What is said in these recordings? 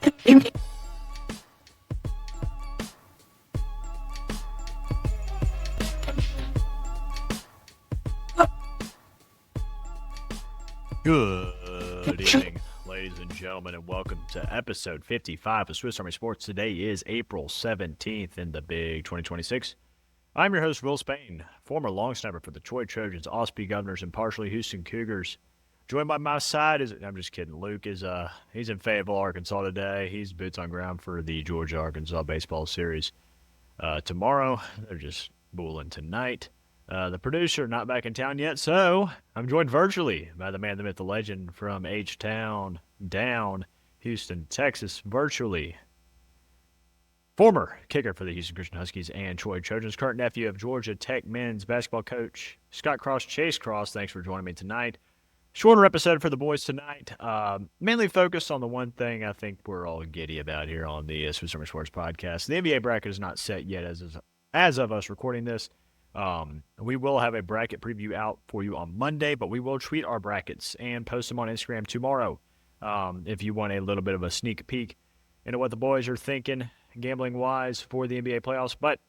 Good evening, ladies and gentlemen, and welcome to episode 55 of Swiss Army Sports. Today is April 17th in the big 2026. I'm your host, Will Spain, former long snapper for the Troy Trojans, Osprey Governors, and partially Houston Cougars. Joined by my side is, I'm just kidding, Luke is he's in Fayetteville, Arkansas today. He's boots on ground for the Georgia-Arkansas baseball series tomorrow. They're just booling tonight. The producer not back in town yet, so I'm joined virtually by the man, the myth, the legend from H-Town down, Houston, Texas, virtually. Former kicker for the Houston Christian Huskies and Troy Trojans, current nephew of Georgia Tech men's basketball coach Scott Cross, Chase Cross. Thanks for joining me tonight. Shorter episode for the boys tonight. Mainly focused on the one thing I think we're all giddy about here on the Swiss Army Sports podcast. The NBA bracket is not set yet as of us recording this. We will have a bracket preview out for you on Monday, but we will tweet our brackets and post them on Instagram tomorrow. If you want a little bit of a sneak peek into what the boys are thinking gambling-wise for the NBA playoffs. But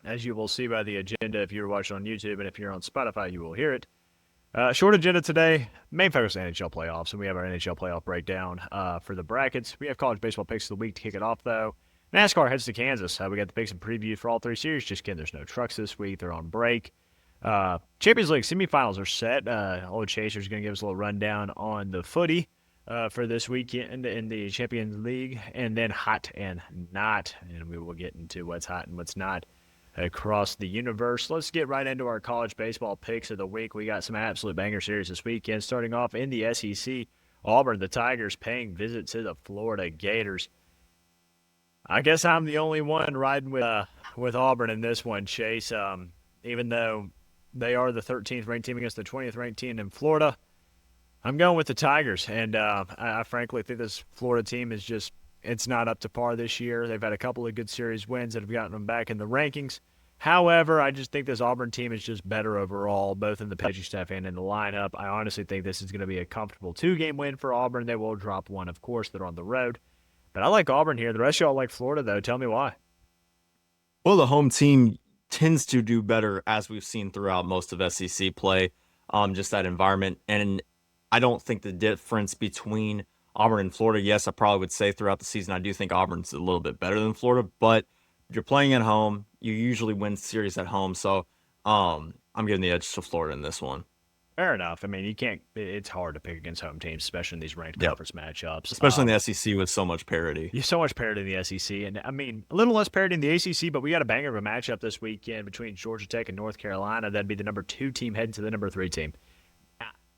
as you will see by the agenda, if you're watching on YouTube and if you're on Spotify, you will hear it. Short agenda today, main focus on NHL playoffs, and we have our NHL playoff breakdown for the brackets. We have college baseball picks of the week to kick it off, though. Nascar heads to Kansas. We got the picks and previews for all three series. Just kidding, there's no trucks this week. They're on break. Champions League semifinals are set. Old Chaser's going to give us a little rundown on the footy for this weekend in the Champions League, and then hot and not. And we will get into what's hot and what's not across the universe. Let's get right into our college baseball picks of the week. We got some absolute banger series this weekend. Starting off in the SEC, Auburn, the Tigers, paying visit to the Florida Gators. I guess I'm the only one riding with Auburn in this one, Chase. Even though they are the 13th ranked team against the 20th ranked team in Florida, I'm going with the Tigers. And I frankly think this Florida team is just, it's not up to par this year. They've had a couple of good series wins that have gotten them back in the rankings. However, I just think this Auburn team is just better overall, both in the pitching staff and in the lineup. I honestly think this is going to be a comfortable 2-game win for Auburn. They will drop one, of course. They're on the road. But I like Auburn here. The rest of y'all like Florida, though. Tell me why. Well, the home team tends to do better, as we've seen throughout most of SEC play, just that environment. And I don't think the difference between Auburn and Florida, yes, I probably would say throughout the season, I do think Auburn's a little bit better than Florida. But if you're playing at home, you usually win series at home. So I'm giving the edge to Florida in this one. Fair enough. I mean, it's hard to pick against home teams, especially in these ranked conference matchups. Especially in the SEC with so much parity. You have so much parity in the SEC. And, I mean, a little less parity in the ACC, but we got a banger of a matchup this weekend between Georgia Tech and North Carolina. That'd be the number 2 team heading to the number 3 team.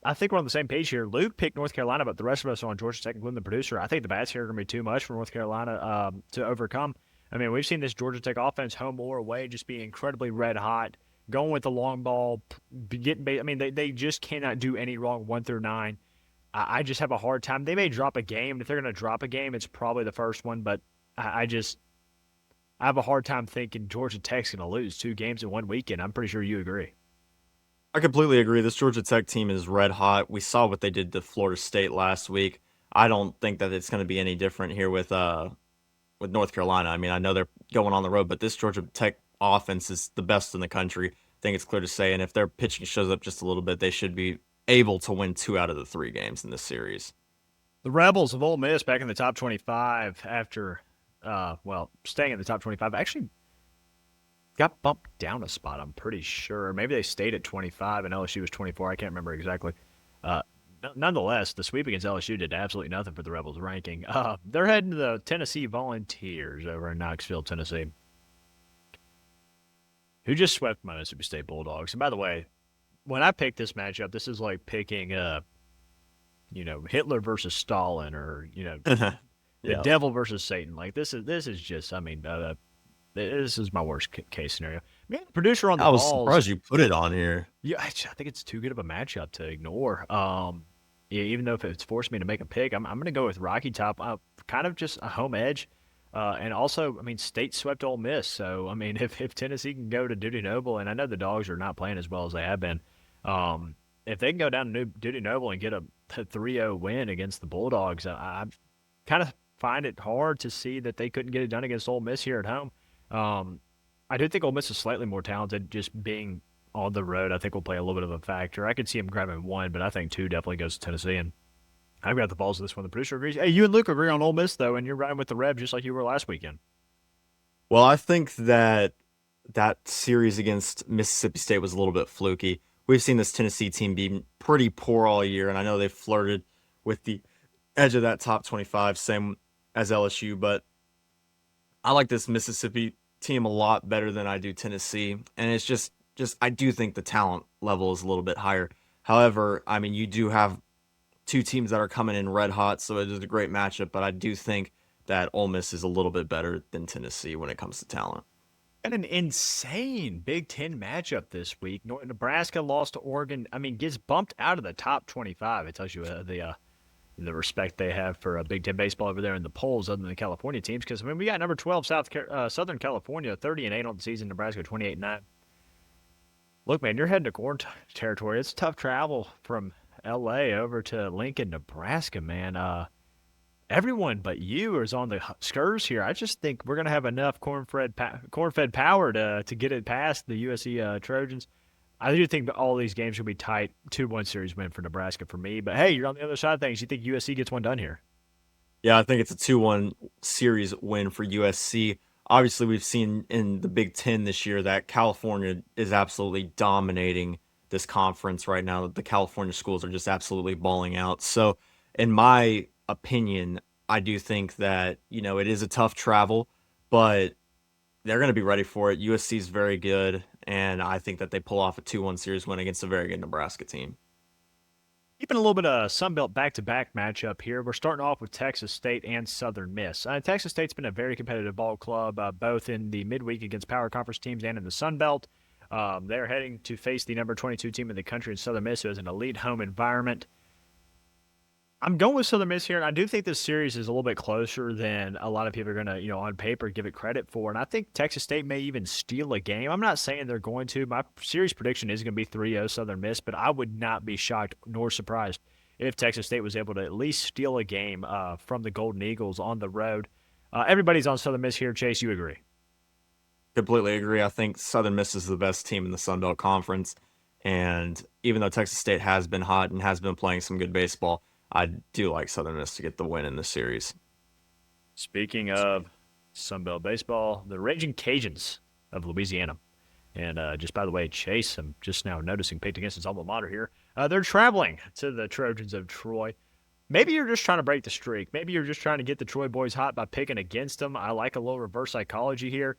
I think we're on the same page here. Luke picked North Carolina, but the rest of us are on Georgia Tech, including the producer. I think the bats here are going to be too much for North Carolina to overcome. I mean, we've seen this Georgia Tech offense, home or away, just be incredibly red hot. Going with the long ball, they just cannot do any wrong 1 through 9. I just have a hard time. They may drop a game. If they're going to drop a game, it's probably the first one. But I have a hard time thinking Georgia Tech's going to lose 2 games in one weekend. I'm pretty sure you agree. I completely agree. This Georgia Tech team is red hot. We saw what they did to Florida State last week. I don't think that it's going to be any different here with North Carolina. I mean, I know they're going on the road, but this Georgia Tech offense is the best in the country. I think it's clear to say, and if their pitching shows up just a little bit, they should be able to win 2 out of the 3 games in this series. The Rebels of Ole Miss back in the top 25 after, staying in the top 25. Actually got bumped down a spot, I'm pretty sure. Maybe they stayed at 25 and LSU was 24. I can't remember exactly. Nonetheless, the sweep against LSU did absolutely nothing for the Rebels ranking. They're heading to the Tennessee Volunteers over in Knoxville, Tennessee, who just swept my Mississippi State Bulldogs. And by the way, when I picked this matchup, this is like picking, Hitler versus Stalin, or the devil versus Satan. Like this is just, this is my worst case scenario. Man, the producer on the balls. I was surprised you put it on here. Yeah, I think it's too good of a matchup to ignore. Even though if it's forced me to make a pick, I'm going to go with Rocky Top. Kind of just a home edge. And also, State swept Ole Miss. So, if Tennessee can go to Duty Noble, and I know the Dogs are not playing as well as they have been, if they can go down to Duty Noble and get a 3-0 win against the Bulldogs, I'm kind of find it hard to see that they couldn't get it done against Ole Miss here at home. Um, I do think Ole Miss is slightly more talented, just being on the road. I think will play a little bit of a factor. I could see him grabbing one, but I think two definitely goes to Tennessee. And I've got the balls of this one. The producer agrees. Hey, you and Luke agree on Ole Miss though, and you're riding with the Rebs just like you were last weekend. Well, I think that that series against Mississippi State was a little bit fluky. We've seen this Tennessee team be pretty poor all year, and I know they flirted with the edge of that top 25, same as LSU, but I like this Mississippi team a lot better than I do Tennessee, and it's just I do think the talent level is a little bit higher. However, I mean, you do have two teams that are coming in red hot, so it is a great matchup, but I do think that Ole Miss is a little bit better than Tennessee when it comes to talent. And an insane Big Ten matchup this week. Nebraska lost to Oregon. I mean, gets bumped out of the top 25. It tells you the respect they have for Big Ten baseball over there in the polls, other than the California teams. Because I mean, we got number 12 Southern California, 30-8 on the season. Nebraska 28-9. Look, man, you're heading to corn territory. It's tough travel from L.A. over to Lincoln, Nebraska, man. Everyone but you is on the skurs here. I just think we're gonna have enough corn-fed power to get it past the USC Trojans. I do think that all these games will be tight. 2-1 series win for Nebraska for me. But hey, you're on the other side of things. You think USC gets one done here? Yeah, I think it's a 2-1 series win for USC. Obviously, we've seen in the Big Ten this year that California is absolutely dominating this conference right now. The California schools are just absolutely balling out. So, in my opinion, I do think that, it is a tough travel, but they're going to be ready for it. USC is very good, and I think that they pull off a 2-1 series win against a very good Nebraska team. Keeping a little bit of Sunbelt back-to-back matchup here. We're starting off with Texas State and Southern Miss. Texas State's been a very competitive ball club, both in the midweek against power conference teams and in the Sunbelt. They're heading to face the number 22 team in the country in Southern Miss, who has an elite home environment. I'm going with Southern Miss here, and I do think this series is a little bit closer than a lot of people are going to, on paper, give it credit for. And I think Texas State may even steal a game. I'm not saying they're going to. My series prediction is going to be 3-0 Southern Miss, but I would not be shocked nor surprised if Texas State was able to at least steal a game from the Golden Eagles on the road. Everybody's on Southern Miss here. Chase, you agree? Completely agree. I think Southern Miss is the best team in the Sun Belt Conference. And even though Texas State has been hot and has been playing some good baseball, I do like Southern Miss to get the win in this series. Speaking of Sunbelt baseball, the Raging Cajuns of Louisiana. And just by the way, Chase, I'm just now noticing, picked against his alma mater here. They're traveling to the Trojans of Troy. Maybe you're just trying to break the streak. Maybe you're just trying to get the Troy boys hot by picking against them. I like a little reverse psychology here.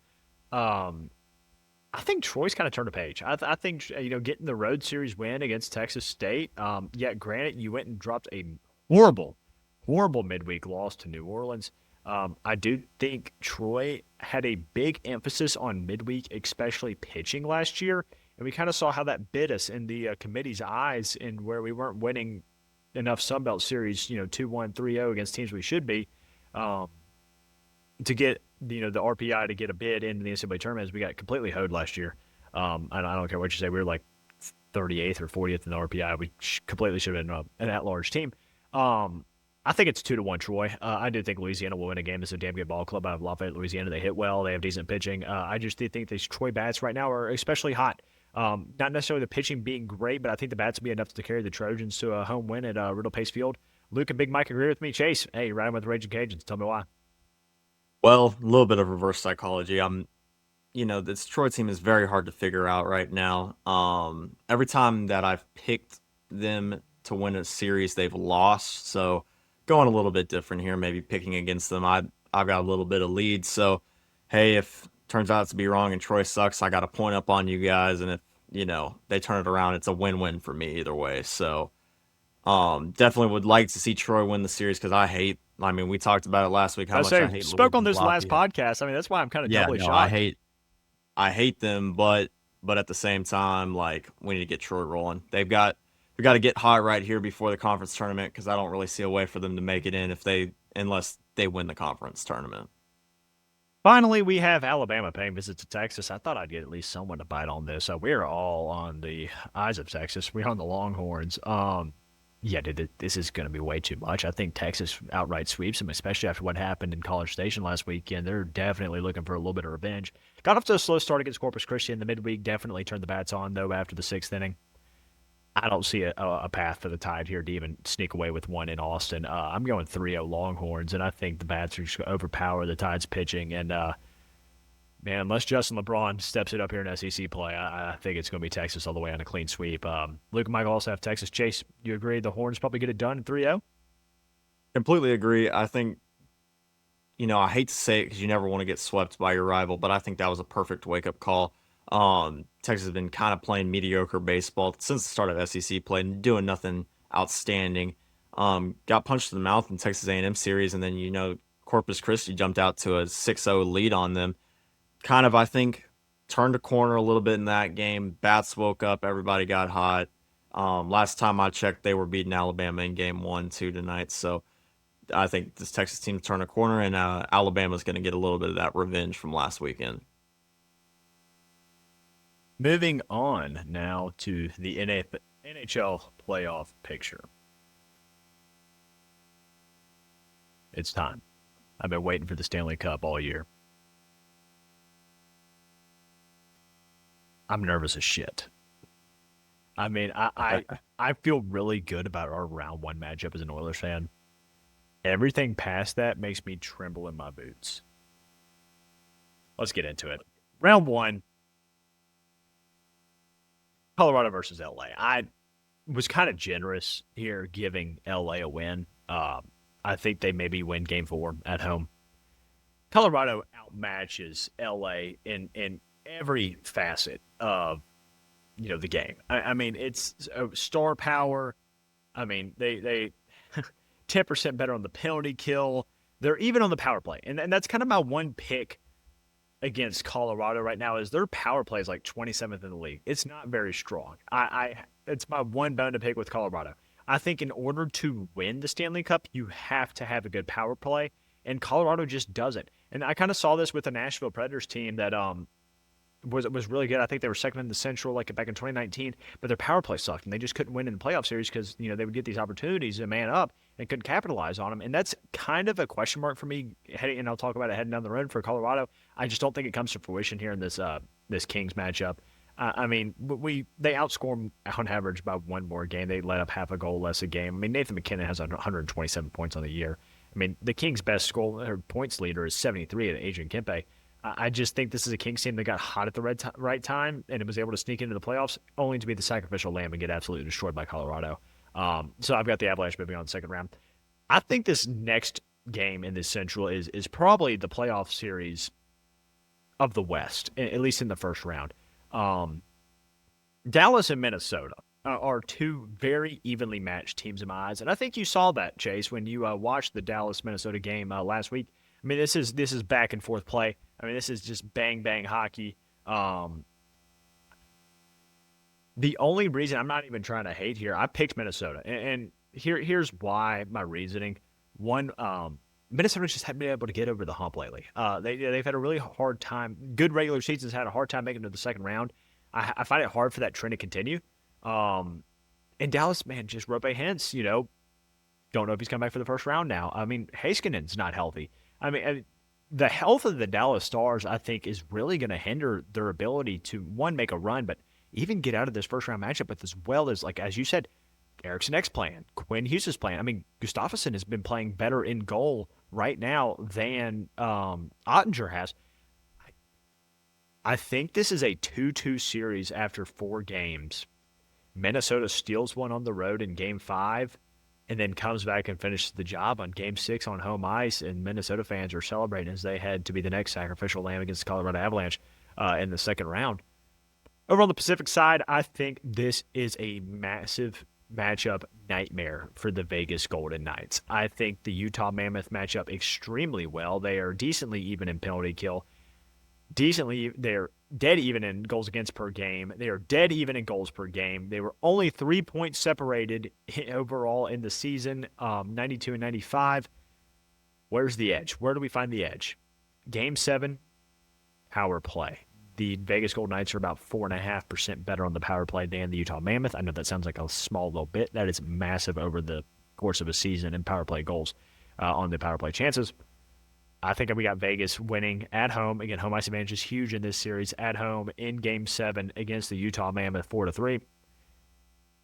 I think Troy's kind of turned a page. I think getting the road series win against Texas State. Yet, granted, you went and dropped a horrible, horrible midweek loss to New Orleans. I do think Troy had a big emphasis on midweek, especially pitching last year, and we kind of saw how that bit us in the committee's eyes, in where we weren't winning enough Sunbelt series, 2-1, 3-0 against teams we should be, to get the RPI to get a bid into the NCAA tournament. As we got completely hoed last year. And I don't care what you say, we were like 38th or 40th in the RPI. We completely should have been an at-large team. I think it's 2-1 Troy. I do think Louisiana will win a game. It's a damn good ball club out of Lafayette, Louisiana. They hit well. They have decent pitching. I just do think these Troy bats right now are especially hot. Not necessarily the pitching being great, but I think the bats will be enough to carry the Trojans to a home win at Riddle Pace Field. Luke and Big Mike agree with me. Chase, hey, riding with the Raging Cajuns. Tell me why. Well, a little bit of reverse psychology. This Troy team is very hard to figure out right now. Every time that I've picked them to win a series, they've lost. So going a little bit different here, maybe picking against them. I've got a little bit of lead. So, hey, if turns out to be wrong and Troy sucks, I got a point up on you guys. And if, they turn it around, it's a win-win for me either way. So definitely would like to see Troy win the series because we talked about it last week. How much I hate spoke on this Lafayette. last podcast. I mean, that's why I'm kind of doubly shocked. I hate them, but at the same time, like, we need to get Troy rolling. We got to get hot right here before the conference tournament because I don't really see a way for them to make it in unless they win the conference tournament. Finally, we have Alabama paying visit to Texas. I thought I'd get at least someone to bite on this. We're all on the eyes of Texas. We're on the Longhorns. Yeah, dude, this is going to be way too much. I think Texas outright sweeps them, especially after what happened in College Station last weekend. They're definitely looking for a little bit of revenge. Got off to a slow start against Corpus Christi in the midweek. Definitely turned the bats on, though, after the sixth inning. I don't see a path for the Tide here to even sneak away with one in Austin. I'm going 3-0 Longhorns, and I think the bats are just going to overpower the Tide's pitching. And, man, unless Justin LeBron steps it up here in SEC play, I think it's going to be Texas all the way on a clean sweep. Luke and Michael also have Texas. Chase, you agree the Horns probably get it done in 3-0? Completely agree. I think, I hate to say it because you never want to get swept by your rival, but I think that was a perfect wake up call. Texas has been kind of playing mediocre baseball since the start of SEC play and doing nothing outstanding. Got punched in the mouth in Texas A&M series, and then Corpus Christi jumped out to a 6-0 lead on them. Kind of, I think, turned a corner a little bit in that game. Bats woke up, everybody got hot. Last time I checked, they were beating Alabama in game 1-2 tonight. So I think this Texas team turned a corner, and Alabama's going to get a little bit of that revenge from last weekend. Moving on now to the NHL playoff picture. It's time. I've been waiting for the Stanley Cup all year. I'm nervous as shit. I mean, I feel really good about our round one matchup as an Oilers fan. Everything past that makes me tremble in my boots. Let's get into it. Round one, Colorado versus LA. I was kind of generous here giving LA a win. I think they maybe win game four at home. Colorado outmatches LA in every facet of the game. I mean, it's star power. I mean, they 10% better on the penalty kill. They're even on the power play, and that's kind of my one pick against Colorado right now is their power play is like 27th in the league. It's not very strong. I it's my one bone to pick with Colorado. I think in order to win the Stanley Cup, you have to have a good power play, and Colorado just doesn't. And I kind of saw this with the Nashville Predators team that was really good. I think they were second in the Central like back in 2019, but their power play sucked, and they just couldn't win in the playoff series because they would get these opportunities and man up and couldn't capitalize on them. And that's kind of a question mark for me heading, and I'll talk about it heading down the road for Colorado. I just don't think it comes to fruition here in this Kings matchup. I mean, they outscore them on average by one more game. They let up half a goal less a game. I mean, Nathan McKinnon has 127 points on the year. I mean, the Kings' best points leader is 73 at Adrian Kempe. I just think this is a Kings team that got hot at the right time and it was able to sneak into the playoffs, only to be the sacrificial lamb and get absolutely destroyed by Colorado. So I've got the Avalanche moving on to the second round. I think this next game in this Central is probably the playoff series of the West, at least in the first round. Dallas and Minnesota are two very evenly matched teams in my eyes, and I think you saw that, Chase, when you watched the Dallas Minnesota game last week. I mean, this is back and forth play. I mean, this is just bang bang hockey. The only reason I'm not even trying to hate here, I picked Minnesota, and here's why my reasoning. One, Minnesota just haven't been able to get over the hump lately. They've had a really hard time. Good regular seasons had a hard time making it to the second round. I find it hard for that trend to continue. And Dallas, man, just Rope Hintz, don't know if he's coming back for the first round now. I mean, Heiskanen's not healthy. I mean, the health of the Dallas Stars, I think, is really going to hinder their ability to, one, make a run, but even get out of this first-round matchup with as well as, like, as you said, Eriksson X playing, Quinn Hughes is playing. I mean, Gustafsson has been playing better in goal right now than Ottinger has. I think this is a 2-2 series after 4 games. Minnesota steals one on the road in Game 5 and then comes back and finishes the job on Game 6 on home ice, and Minnesota fans are celebrating as they head to be the next sacrificial lamb against the Colorado Avalanche in the second round. Over on the Pacific side, I think this is a massive matchup nightmare for the Vegas Golden Knights. I think the Utah Mammoth match up extremely well. They are decently even in penalty kill. They're dead even in goals against per game. They are dead even in goals per game. They were only 3 points separated overall in the season, 92 and 95. Where's the edge? Where do we find the edge? Game 7, power play. the Vegas Golden Knights are about 4.5% better on the power play than the Utah Mammoth. I know that sounds like a small little bit. That is massive over the course of a season in power play goals on the power play chances. I think we got Vegas winning at home. Again, home ice advantage is huge in this series. At home in Game 7 against the Utah Mammoth 4-3.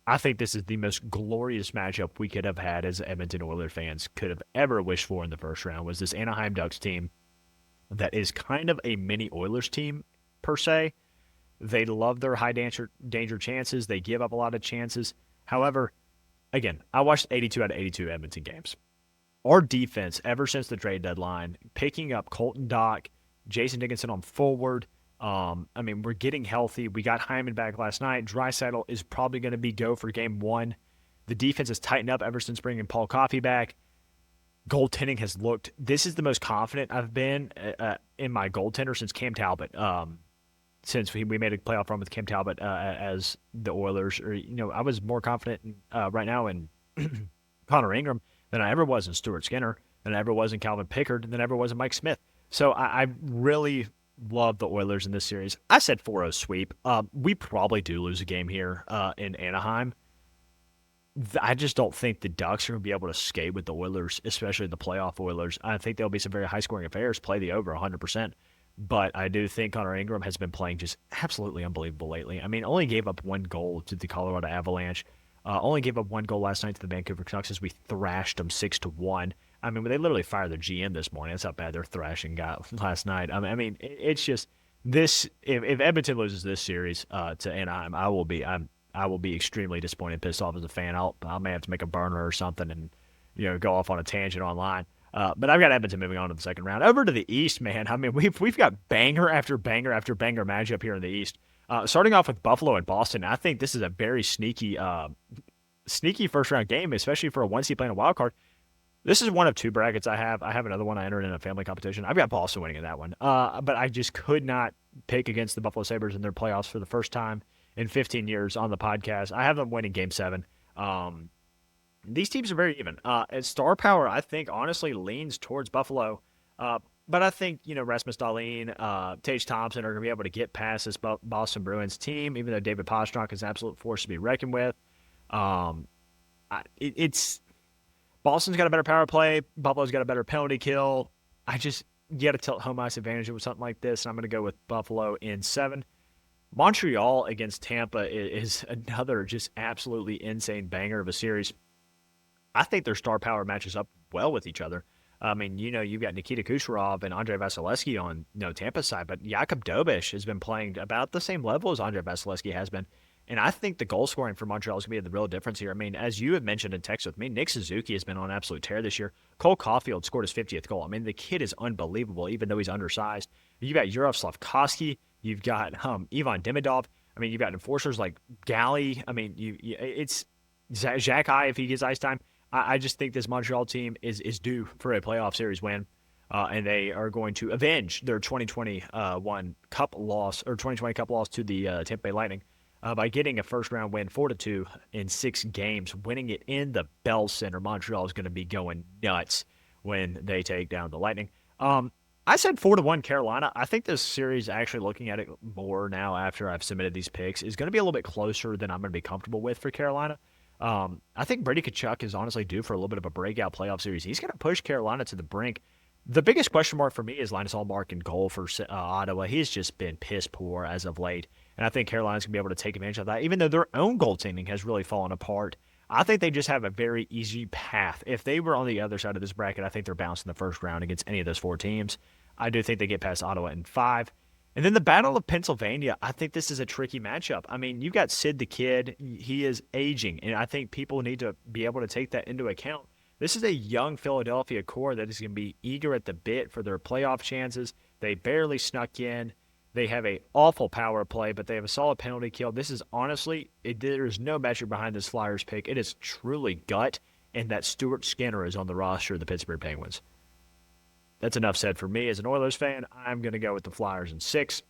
I think this is the most glorious matchup we could have had as Edmonton Oilers fans could have ever wished for in the first round. Was this Anaheim Ducks team that is kind of a mini Oilers team per se. They love their high danger chances. They give up a lot of chances. However, again, I watched 82 out of 82 Edmonton games. Our defense, ever since the trade deadline, picking up Colton Dock, Jason Dickinson on forward. We're getting healthy. We got Hyman back last night. Draisaitl is probably going to be go for game 1. The defense has tightened up ever since bringing Paul Coffey back. Goaltending has looked. This is the most confident I've been in my goaltender since Cam Talbot. Since we made a playoff run with Cam Talbot as the Oilers, I was more confident right now in Connor Ingram than I ever was in Stuart Skinner, than I ever was in Calvin Pickard, than I ever was in Mike Smith. So I really love the Oilers in this series. I said 4-0 sweep. We probably do lose a game here in Anaheim. I just don't think the Ducks are going to be able to skate with the Oilers, especially the playoff Oilers. I think there'll be some very high-scoring affairs, play the over 100%. But I do think Connor Ingram has been playing just absolutely unbelievable lately. Only gave up 1 goal to the Colorado Avalanche. Only gave up 1 goal last night to the Vancouver Canucks as we thrashed them 6-1. They literally fired their GM this morning. That's how bad their thrashing got last night. It's just this. If Edmonton loses this series to Anaheim, I will be extremely disappointed, pissed off as a fan. I may have to make a burner or something and go off on a tangent online. But I've got Edmonton moving on to the second round. Over to the East, man. We've got banger after banger after banger matchup here in the East. Starting off with Buffalo and Boston, I think this is a very sneaky first round game, especially for a 1 seed playing a wild card. This is one of 2 brackets I have. I have another one I entered in a family competition. I've got Boston winning in that one. But I just could not pick against the Buffalo Sabres in their playoffs for the first time in 15 years on the podcast. I have them winning Game 7. These teams are very even. Star power, I think, honestly leans towards Buffalo. But I think, Rasmus Dahlin, Tage Thompson are going to be able to get past this Boston Bruins team, even though David Pastrnak is an absolute force to be reckoned with. Boston's got a better power play. Buffalo's got a better penalty kill. You got to tilt home ice advantage with something like this, and I'm going to go with Buffalo in 7. Montreal against Tampa is another just absolutely insane banger of a series. I think their star power matches up well with each other. You've got Nikita Kucherov and Andrei Vasilevsky on Tampa's side, but Jakub Dobeš has been playing about the same level as Andrei Vasilevsky has been. And I think the goal scoring for Montreal is going to be the real difference here. As you have mentioned in text with me, Nick Suzuki has been on an absolute tear this year. Cole Caulfield scored his 50th goal. The kid is unbelievable, even though he's undersized. You've got Yurov Slavkovsky. You've got Ivan Demidov. You've got enforcers like Galley. It's Zach Eye if he gets ice time. I just think this Montreal team is due for a playoff series win, and they are going to avenge their 2021 Cup loss or 2020 Cup loss to the Tampa Bay Lightning by getting a first-round win, 4-2 in 6 games, winning it in the Bell Center. Montreal is going to be going nuts when they take down the Lightning. I said 4-1 Carolina. I think this series, actually looking at it more now after I've submitted these picks, is going to be a little bit closer than I'm going to be comfortable with for Carolina. I think Brady Tkachuk is honestly due for a little bit of a breakout playoff series. He's going to push Carolina to the brink. The biggest question mark for me is Linus Ullmark in goal for Ottawa. He's just been piss poor as of late, and I think Carolina's going to be able to take advantage of that, even though their own goaltending has really fallen apart. I think they just have a very easy path. If they were on the other side of this bracket, I think they're bouncing the first round against any of those 4 teams. I do think they get past Ottawa in 5. And then the Battle of Pennsylvania, I think this is a tricky matchup. You've got Sid the Kid. He is aging, and I think people need to be able to take that into account. This is a young Philadelphia core that is going to be eager at the bit for their playoff chances. They barely snuck in. They have an awful power play, but they have a solid penalty kill. This is honestly, there is no measure behind this Flyers pick. It is truly gut, and that Stuart Skinner is on the roster of the Pittsburgh Penguins. That's enough said for me as an Oilers fan. I'm going to go with the Flyers in 6.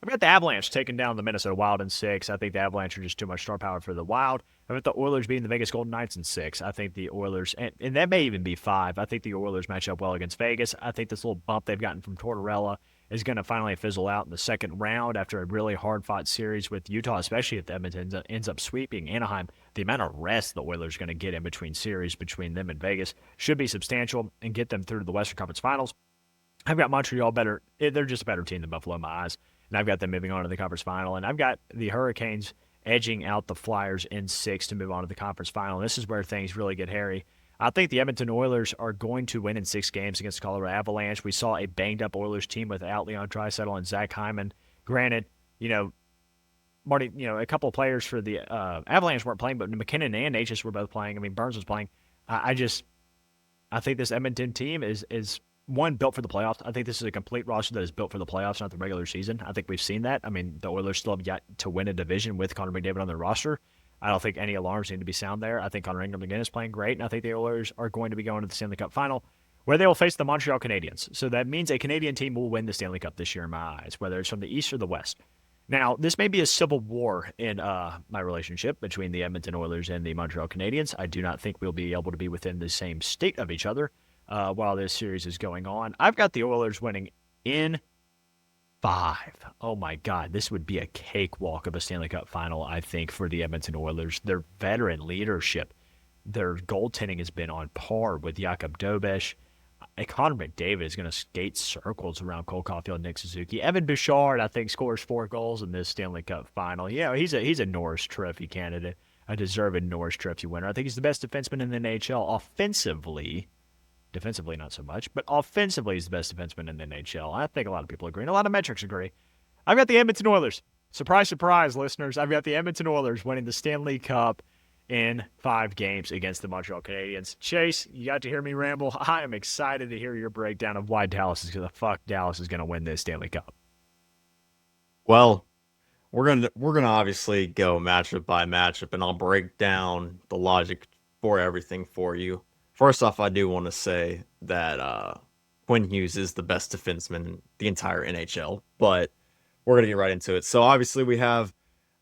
I've got the Avalanche taking down the Minnesota Wild in 6. I think the Avalanche are just too much star power for the Wild. I've got the Oilers beating the Vegas Golden Knights in 6. I think the Oilers, and that may even be 5. I think the Oilers match up well against Vegas. I think this little bump they've gotten from Tortorella is going to finally fizzle out in the second round after a really hard fought series with Utah, especially if the Edmonton ends up sweeping Anaheim. The amount of rest the Oilers are going to get in between series between them and Vegas should be substantial and get them through to the Western Conference Finals. I've got Montreal better. They're just a better team than Buffalo in my eyes. And I've got them moving on to the conference final. And I've got the Hurricanes edging out the Flyers in 6 to move on to the conference final. And this is where things really get hairy. I think the Edmonton Oilers are going to win in 6 games against the Colorado Avalanche. We saw a banged-up Oilers team without Leon Draisaitl and Zach Hyman. Granted, Marty, a couple of players for the Avalanche weren't playing, but McKinnon and Natchez were both playing. I mean, Burns was playing. I think this Edmonton team is one, built for the playoffs. I think this is a complete roster that is built for the playoffs, not the regular season. I think we've seen that. I mean, the Oilers still have yet to win a division with Connor McDavid on their roster. I don't think any alarms need to be sound there. I think Connor Ingram again is playing great, and I think the Oilers are going to be going to the Stanley Cup final, where they will face the Montreal Canadiens. So that means a Canadian team will win the Stanley Cup this year in my eyes, whether it's from the East or the West. Now, this may be a civil war in my relationship between the Edmonton Oilers and the Montreal Canadiens. I do not think we'll be able to be within the same state of each other while this series is going on. I've got the Oilers winning in 5. Oh my God, this would be a cakewalk of a Stanley Cup final, I think, for the Edmonton Oilers. Their veteran leadership, their goaltending has been on par with Jakub Dobeš. Connor McDavid is going to skate circles around Cole Caulfield, Nick Suzuki. Evan Bouchard, I think, scores 4 goals in this Stanley Cup final. Yeah, he's a Norris Trophy candidate, a deserved Norris Trophy winner. I think he's the best defenseman in the NHL offensively. Defensively, not so much, but offensively, he's the best defenseman in the NHL. I think a lot of people agree, and a lot of metrics agree. I've got the Edmonton Oilers. Surprise, surprise, listeners. I've got the Edmonton Oilers winning the Stanley Cup in 5 games against the Montreal Canadiens. Chase, you got to hear me ramble. I am excited to hear your breakdown of why Dallas is going to win this Stanley Cup. Well, we're gonna obviously go matchup by matchup, and I'll break down the logic for everything for you. First off, I do want to say that Quinn Hughes is the best defenseman in the entire NHL, but we're going to get right into it. So obviously we have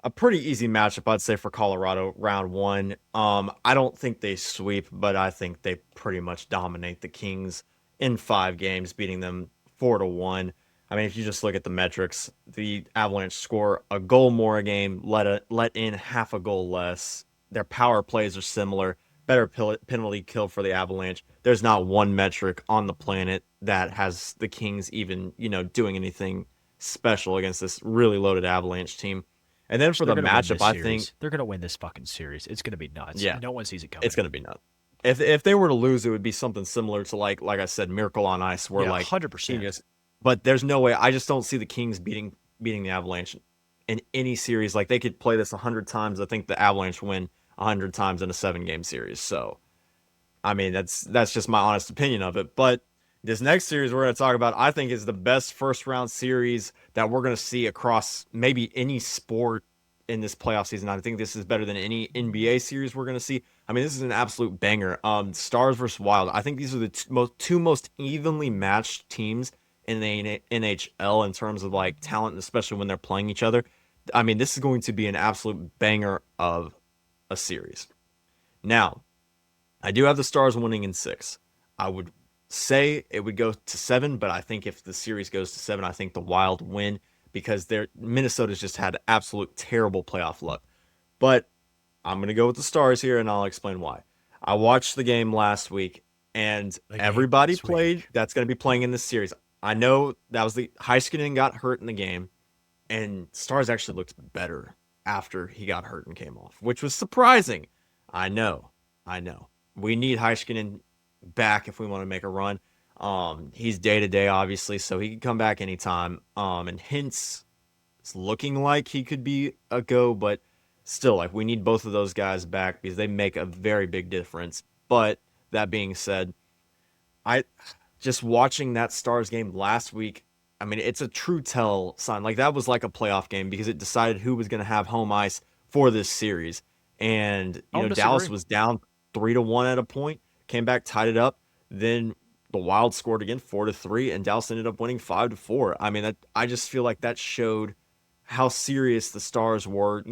a pretty easy matchup, I'd say, for Colorado round 1. I don't think they sweep, but I think they pretty much dominate the Kings in 5 games, beating them 4-1. I mean, if you just look at the metrics, the Avalanche score a goal more a game, let in half a goal less. Their power plays are similar. Better penalty kill for the Avalanche. There's not one metric on the planet that has the Kings even, doing anything special against this really loaded Avalanche team. And then for the matchup, I think they're going to win this fucking series. It's going to be nuts. Yeah, no one sees it coming. It's going to be nuts. If they were to lose, it would be something similar to like I said, Miracle on Ice, where 100%. But there's no way. I just don't see the Kings beating the Avalanche in any series. Like, they could play this 100 times. I think the Avalanche win 100 times in a 7-game series. So, I mean, that's just my honest opinion of it. But this next series we're going to talk about, I think, is the best first-round series that we're going to see across maybe any sport in this playoff season. I think this is better than any NBA series we're going to see. I mean, this is an absolute banger. Stars versus Wild. I think these are the two most evenly matched teams in the NHL in terms of like talent, especially when they're playing each other. I mean, this is going to be an absolute banger of a series. Now, I do have the Stars winning in 6. I would say it would go to 7, but I think if the series goes to 7, I think the Wild win because Minnesota's just had absolute terrible playoff luck. But I'm going to go with the Stars here, and I'll explain why. I watched the game last week, and everybody played that's going to be playing in this series. I know that was Heiskanen got hurt in the game, and Stars actually looked better after he got hurt and came off, which was surprising. I know. We need Heiskanen back if we want to make a run. He's day-to-day, obviously, so he can come back anytime. And Hintz is looking like he could be a go, but still, like, we need both of those guys back because they make a very big difference. But that being said, just watching that Stars game last week, I mean, it's a true tell sign. Like, that was like a playoff game because it decided who was going to have home ice for this series. And, Dallas was down 3-1 at a point, came back, tied it up. Then the Wild scored again 4-3, and Dallas ended up winning 5-4. I mean, I just feel like that showed how serious the Stars were,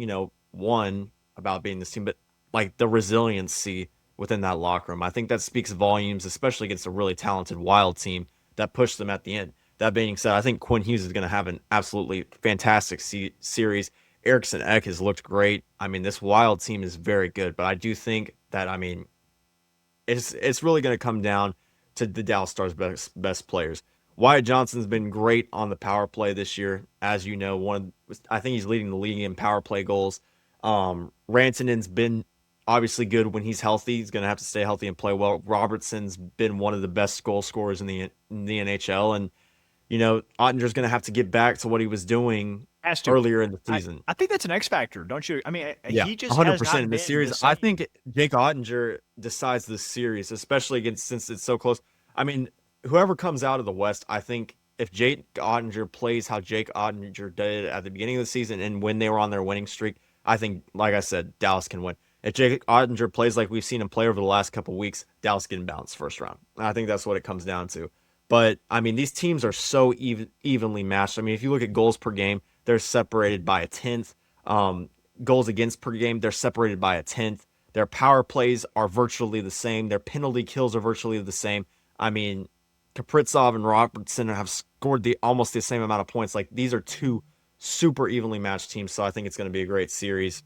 one, about being this team, but like the resiliency within that locker room. I think that speaks volumes, especially against a really talented Wild team that pushed them at the end. That being said, I think Quinn Hughes is going to have an absolutely fantastic series. Eriksson Ek has looked great. I mean, this Wild team is very good, but I do think that, I mean, it's really going to come down to the Dallas Stars' best players. Wyatt Johnson's been great on the power play this year, as you know. I think he's leading the league in power play goals. Rantanen's been obviously good when he's healthy. He's going to have to stay healthy and play well. Robertson's been one of the best goal scorers in the NHL, and Ottinger's going to have to get back to what he was doing Has to. earlier in the season. I think that's an X factor, don't you? I mean, Yeah, he just has 100% not in the been the series. I same. think Jake Ottinger decides the series, especially since it's so close. I mean, whoever comes out of the West, I think if Jake Ottinger plays how Jake Ottinger did at the beginning of the season and when they were on their winning streak, I think, like I said, Dallas can win. If Jake Ottinger plays like we've seen him play over the last couple of weeks, Dallas can bounce first round. I think that's what it comes down to. But I mean, these teams are so evenly matched. I mean, if you look at goals per game, they're separated by a tenth. Goals against per game, they're separated by a tenth. Their power plays are virtually the same. Their penalty kills are virtually the same. I mean, Kaprizov and Robertson have scored almost the same amount of points. Like, these are two super evenly matched teams, so I think it's going to be a great series.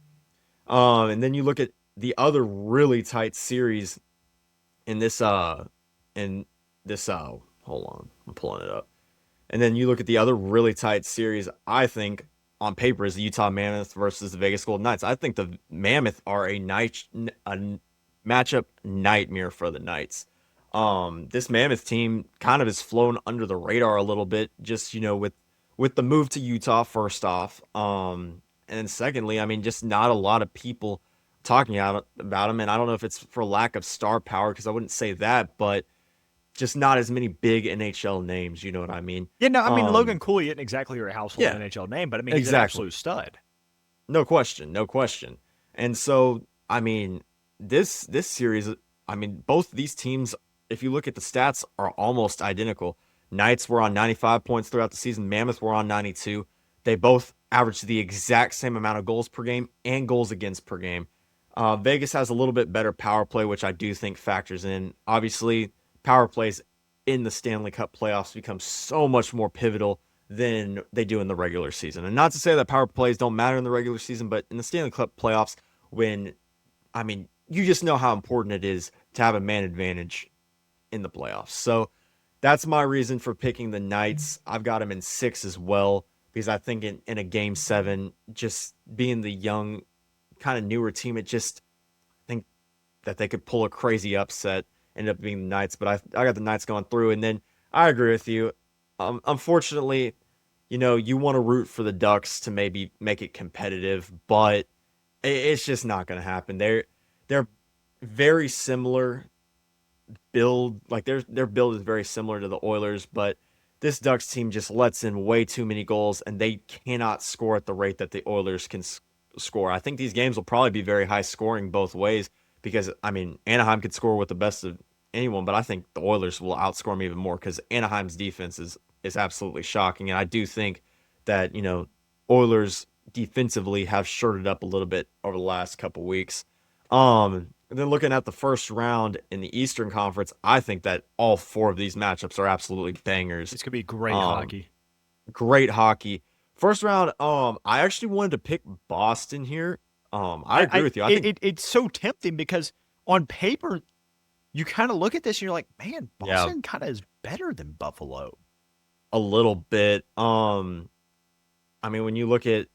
And then you look at the other really tight series in this hold on, I'm pulling it up. And then you look at the other really tight series, I think, on paper, is the Utah Mammoth versus the Vegas Golden Knights. I think the Mammoth are a matchup nightmare for the Knights. This Mammoth team kind of has flown under the radar a little bit, just, with the move to Utah, first off. And then secondly, I mean, just not a lot of people talking about them. And I don't know if it's for lack of star power, because I wouldn't say that, but just not as many big NHL names. You know what I mean? Yeah, no, I mean, Logan Cooley isn't exactly your household Yeah, NHL name, but I mean, he's an exactly. absolute stud. No question, no question. And so, I mean, this series, I mean, both these teams, if you look at the stats, are almost identical. Knights were on 95 points throughout the season. Mammoth were on 92. They both averaged the exact same amount of goals per game and goals against per game. Vegas has a little bit better power play, which I do think factors in. Obviously, power plays in the Stanley Cup playoffs become so much more pivotal than they do in the regular season. And not to say that power plays don't matter in the regular season, but in the Stanley Cup playoffs, I mean, you just know how important it is to have a man advantage in the playoffs. So that's my reason for picking the Knights. I've got them in 6 as well, because I think in a game 7, just being the young, kind of newer team, I think that they could pull a crazy upset, end up being the Knights. But I got the Knights going through. And then I agree with you. Unfortunately, you want to root for the Ducks to maybe make it competitive, but it's just not going to happen. They're very similar build. Like, their build is very similar to the Oilers, but this Ducks team just lets in way too many goals, and they cannot score at the rate that the Oilers can score. I think these games will probably be very high scoring both ways, because, I mean, Anaheim could score with the best of anyone, but I think the Oilers will outscore them even more, because Anaheim's defense is absolutely shocking. And I do think that, Oilers defensively have shirted up a little bit over the last couple weeks. And then looking at the first round in the Eastern Conference, I think that all 4 of these matchups are absolutely bangers. It's gonna be great Um, hockey. Great hockey. First round, I actually wanted to pick Boston here. I agree with you. I think It's so tempting because on paper, you kind of look at this and you're like, man, yeah, Boston kind of is better than Buffalo. a little bit. I mean, when you look at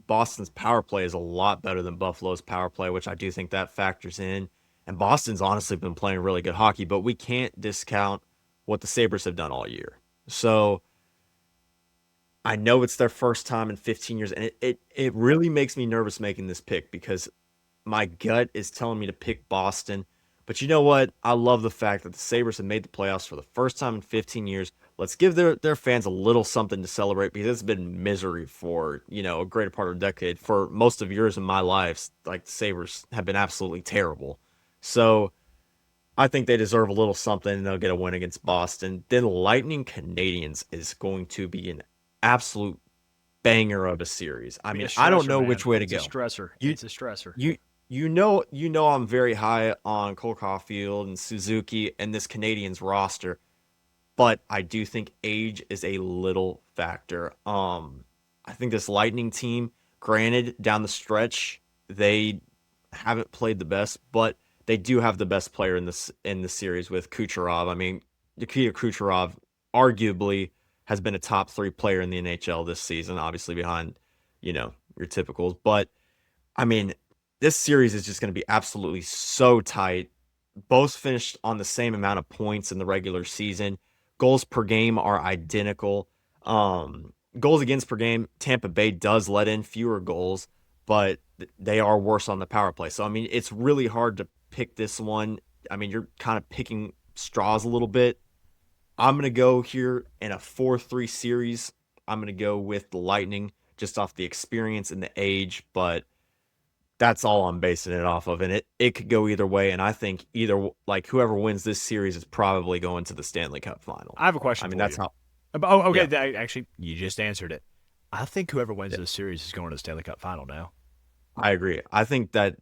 Boston's power play is a lot better than Buffalo's power play, which I do think that factors in. And Boston's honestly been playing really good hockey, but we can't discount what the Sabres have done all year. So I know it's their first time in 15 years, and it really makes me nervous making this pick, because my gut is telling me to pick Boston. But you know what? I love the fact that the Sabres have made the playoffs for the first time in 15 years. Let's give their fans a little something to celebrate, because it's been misery for, a greater part of a decade. For most of years in my life, like, the Sabres have been absolutely terrible. So I think they deserve a little something, and they'll get a win against Boston. Then Lightning Canadiens is going to be an absolute banger of a series. I Be a mean, I don't stressor, know man. which way to It's a go. stressor. You It's a stressor. you you know I'm very high on Cole Caulfield and Suzuki and this Canadians roster. but I do think age is a little factor. I think this Lightning team, granted, down the stretch, they haven't played the best, but they do have the best player in the series with Kucherov. I mean, Nikita Kucherov arguably has been a top three player in the NHL this season, obviously behind, your typicals. But I mean, this series is just going to be absolutely so tight. Both finished on the same amount of points in the regular season. Goals per game are identical. Goals against per game, Tampa Bay does let in fewer goals, but they are worse on the power play. So, I mean, it's really hard to pick this one. I mean, you're kind of picking straws a little bit. I'm going to go here in a 4-3 series. I'm going to go with the Lightning just off the experience and the age, but that's all I'm basing it off of. And it could go either way. And I think whoever wins this series is probably going to the Stanley Cup final. I have a I question mean, for that's you. how, Oh, okay. yeah. Actually, you just answered it. I think whoever wins Yeah, this series is going to the Stanley Cup final now. I agree. I think that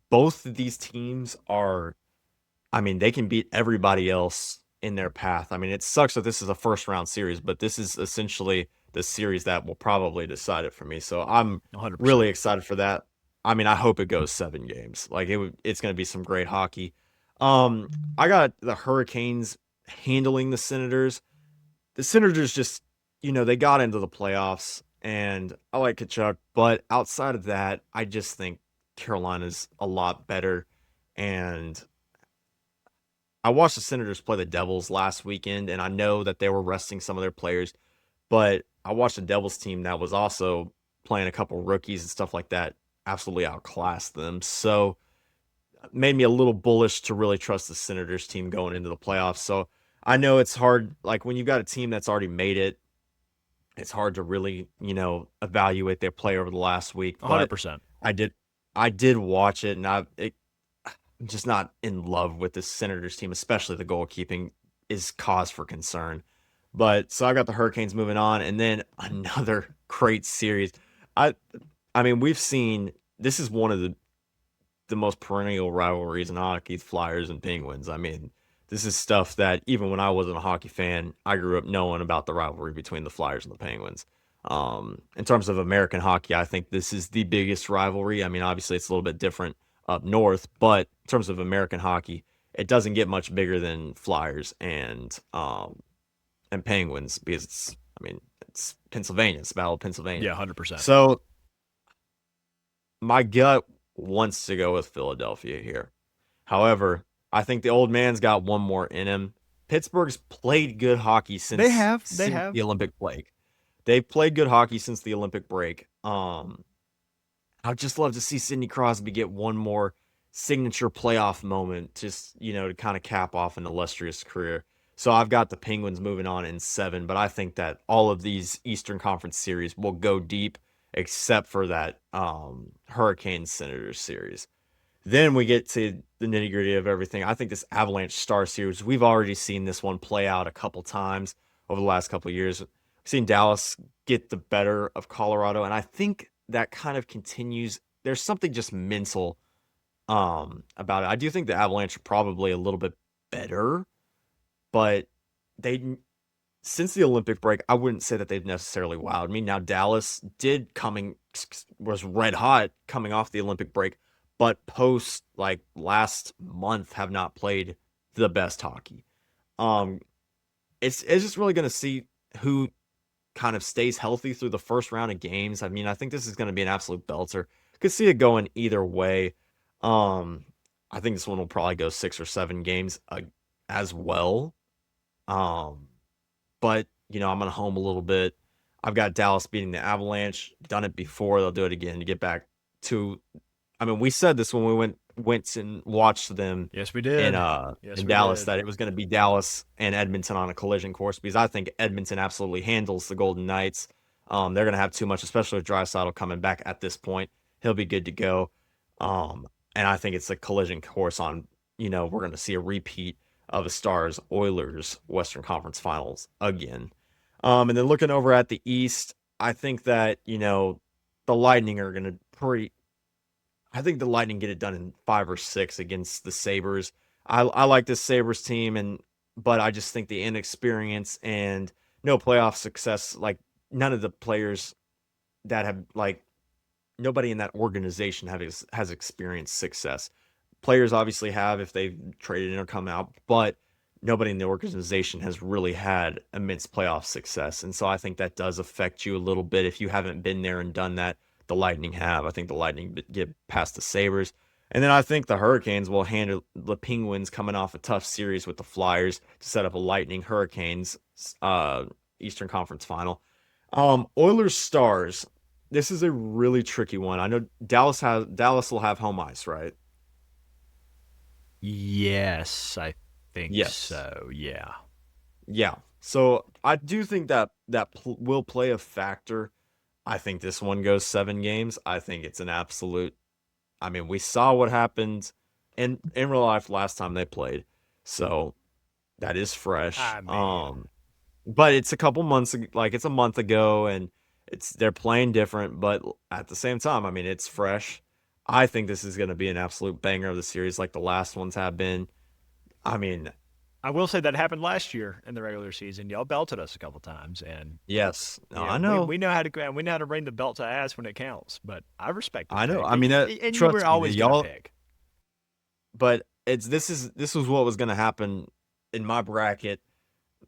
both of these teams are, I mean, they can beat everybody else in their path. I mean, it sucks that this is a first round series, but this is essentially the series that will probably decide it for me. So I'm 100%. really excited for that. I mean, I hope it goes 7 games. Like it's going to be some great hockey. Um, I got the Hurricanes handling the Senators. The Senators just, they got into the playoffs, and I like Kachuk, but outside of that, I just think Carolina's a lot better. And I watched the Senators play the Devils last weekend, and I know that they were resting some of their players, but I watched the Devils team that was also playing a couple rookies and stuff like that absolutely outclassed them. So it made me a little bullish to really trust the Senators team going into the playoffs. So I know it's hard, like when you've got a team that's already made it, it's hard to really, evaluate their play over the last week. But 100%. I did, I did watch it, and I'm just not in love with the Senators team, especially the goalkeeping is cause for concern. But so I got the Hurricanes moving on, and then another great series. I, I mean, we've seen this is one of the most perennial rivalries in hockey, Flyers and Penguins. I mean, this is stuff that even when I wasn't a hockey fan, I grew up knowing about the rivalry between the Flyers and the Penguins. In terms of American hockey, I think this is the biggest rivalry. I mean, obviously it's a little bit different up north, but in terms of American hockey, it doesn't get much bigger than Flyers and Penguins because I mean, it's Pennsylvania, it's the Battle of Pennsylvania. Yeah, 100%. So my gut wants to go with Philadelphia here. However, I think the old man's got one more in him. Pittsburgh's played good hockey They since have. They since have. the Olympic break. They've played good hockey since the Olympic break. I'd just love to see Sidney Crosby get one more signature playoff moment, just to kind of cap off an illustrious career. So I've got the Penguins moving on in 7, but I think that all of these Eastern Conference series will go deep, except for that Hurricanes Senators series. Then we get to the nitty gritty of everything. I think this Avalanche Star series, we've already seen this one play out a couple times over the last couple of years. We've seen Dallas get the better of Colorado, and I think that kind of continues. There's something just mental about it. I do think the Avalanche are probably a little bit better, but they since the Olympic break, I wouldn't say that they've necessarily wowed me. Now Dallas did coming was red hot coming off the Olympic break, but post like last month have not played the best hockey. Um, it's just really going to see who kind of stays healthy through the first round of games. I mean, I think this is going to be an absolute belter. Could see it going either way. Um, I think this one will probably go 6 or 7 games as well. Um, but I'm gonna home a little bit. I've got Dallas beating the Avalanche. Done it before. They'll do it again to get back to. I mean, we said this when we went and watched them Yes, we in did. uh Yes, in we Dallas did. that it was going to be Dallas and Edmonton on a collision course because I think Edmonton absolutely handles the Golden Knights. They're going to have too much, especially with Draisaitl coming back at this point. He'll be good to go. Um, and I think it's a collision course on. We're going to see a repeat of the Stars Oilers Western Conference Finals again. And then looking over at the East, I think that the Lightning are going to pretty I think the Lightning get it done in 5 or 6 against the Sabres. I like this Sabres team, and but I just think the inexperience and no playoff success, like none of the players that have like nobody in that organization has experienced success. Players obviously have if they've traded in or come out, but nobody in the organization has really had immense playoff success. And so I think that does affect you a little bit if you haven't been there and done that. The Lightning have. I think the Lightning get past the Sabres. And then I think the Hurricanes will handle the Penguins coming off a tough series with the Flyers to set up a Lightning Hurricanes Eastern Conference final. Oilers Stars. This is a really tricky one. I know Dallas will have home ice, right? Yes, I think Yes. so. Yeah. Yeah. So I do think that will play a factor. I think this one goes 7 games. I think it's an absolute. I mean, we saw what happened in real life last time they played, so that is fresh. I mean, But it's a couple months, like it's a month ago, and they're playing different. But at the same time, I mean, it's fresh. I think this is going to be an absolute banger of the series, like the last ones have been. I mean, I will say that happened last year in the regular season. Y'all belted us a couple times, and yes, no, yeah, I we, know. we know how to we know how to bring the belt to ass when it counts. But I respect the I know. pick, I mean, and you were trust me, that always gonna y'all. pick. But this was what was going to happen in my bracket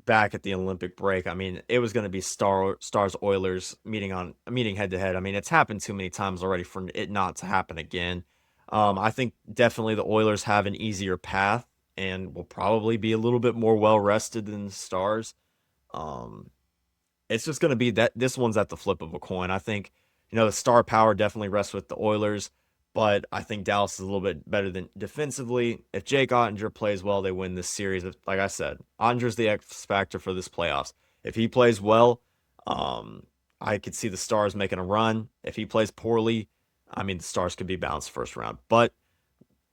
back at the Olympic break. I mean, it was going to be Stars Oilers meeting head to head. I mean, it's happened too many times already for it not to happen again. I think definitely the Oilers have an easier path and will probably be a little bit more well rested than the Stars. Um, it's just going to be that this one's at the flip of a coin. I think, the star power definitely rests with the Oilers, but I think Dallas is a little bit better than defensively. If Jake Ottinger plays well, they win this series. Like I said, Ottinger's the X factor for this playoffs. If he plays well, I could see the Stars making a run. If he plays poorly, I mean, the Stars could be bounced first round. But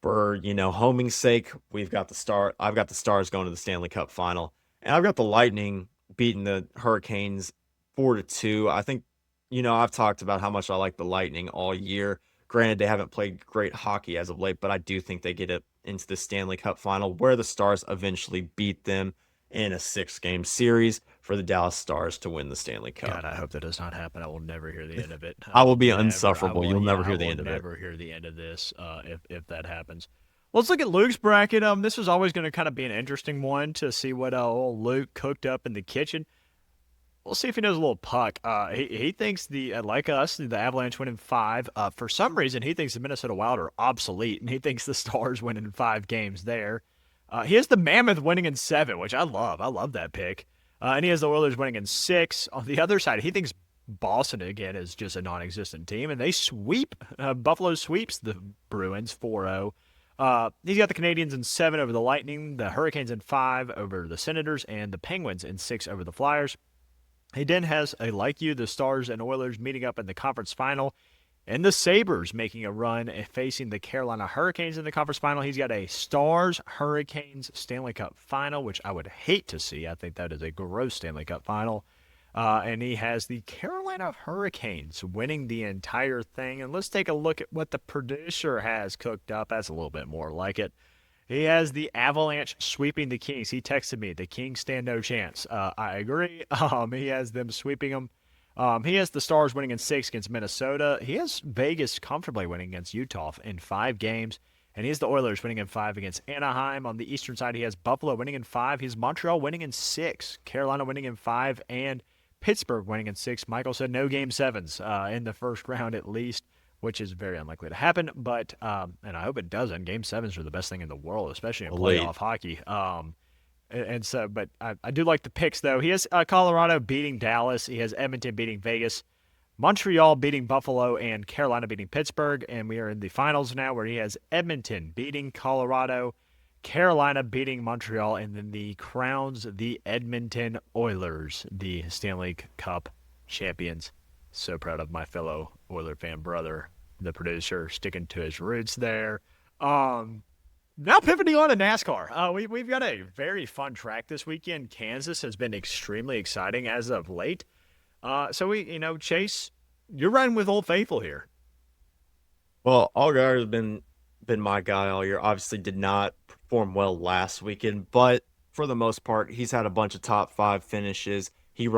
for, homing's sake, I've got the Stars going to the Stanley Cup final. And I've got the Lightning beating the Hurricanes 4-2. I think, I've talked about how much I like the Lightning all year. Granted, they haven't played great hockey as of late, but I do think they get it into the Stanley Cup final where the Stars eventually beat them in a 6-game series for the Dallas Stars to win the Stanley Cup. God, I hope that does not happen. I will never hear the end of it. I will be insufferable. You'll Yeah, never I hear the will end of it. never hear the end of this if that happens. Let's look at Luke's bracket. This is always going to kind of be an interesting one to see what old Luke cooked up in the kitchen. We'll see if he knows a little puck. He thinks like us, the Avalanche win in 5. For some reason, he thinks the Minnesota Wild are obsolete, and he thinks the Stars win in 5 games there. He has the Mammoth winning in 7, which I love. I love that pick. And he has the Oilers winning in 6. On the other side, he thinks Boston again is just a non-existent team, and they sweep. Buffalo sweeps the Bruins 4-0. He's got the Canadiens in 7 over the Lightning, the Hurricanes in 5 over the Senators, and the Penguins in 6 over the Flyers. He then has, like you, the Stars and Oilers meeting up in the conference final, and the Sabres making a run and facing the Carolina Hurricanes in the conference final. He's got a Stars Hurricanes Stanley Cup final, which I would hate to see. I think that is a gross Stanley Cup final. And he has the Carolina Hurricanes winning the entire thing. And let's take a look at what the producer has cooked up. That's a little bit more like it. He has the Avalanche sweeping the Kings. He texted me, the Kings stand no chance. I agree. He has them sweeping them. He has the Stars winning in 6 against Minnesota. He has Vegas comfortably winning against Utah in 5 games. And he has the Oilers winning in 5 against Anaheim. On the eastern side, he has Buffalo winning in 5. He has Montreal winning in 6. Carolina winning in 5. And Pittsburgh winning in 6. Michael said no game 7s in the first round at least, which is very unlikely to happen. But and I hope it doesn't. Game 7s are the best thing in the world, especially in Late. playoff hockey. And so, but I do like the picks, though. He has Colorado beating Dallas. He has Edmonton beating Vegas, Montreal beating Buffalo, and Carolina beating Pittsburgh. And we are in the finals now where he has Edmonton beating Colorado, Carolina beating Montreal, and then the crowns the Edmonton Oilers, the Stanley Cup champions. So proud of my fellow Oiler fan brother, the producer, sticking to his roots there. Now pivoting on to NASCAR. We've got a very fun track this weekend. Kansas has been extremely exciting as of late. So Chase, you're riding with Old Faithful here. Well, Allgaier has been my guy all year. Obviously, did not perform well last weekend, but for the most part, he's had a bunch of top 5 finishes. He'll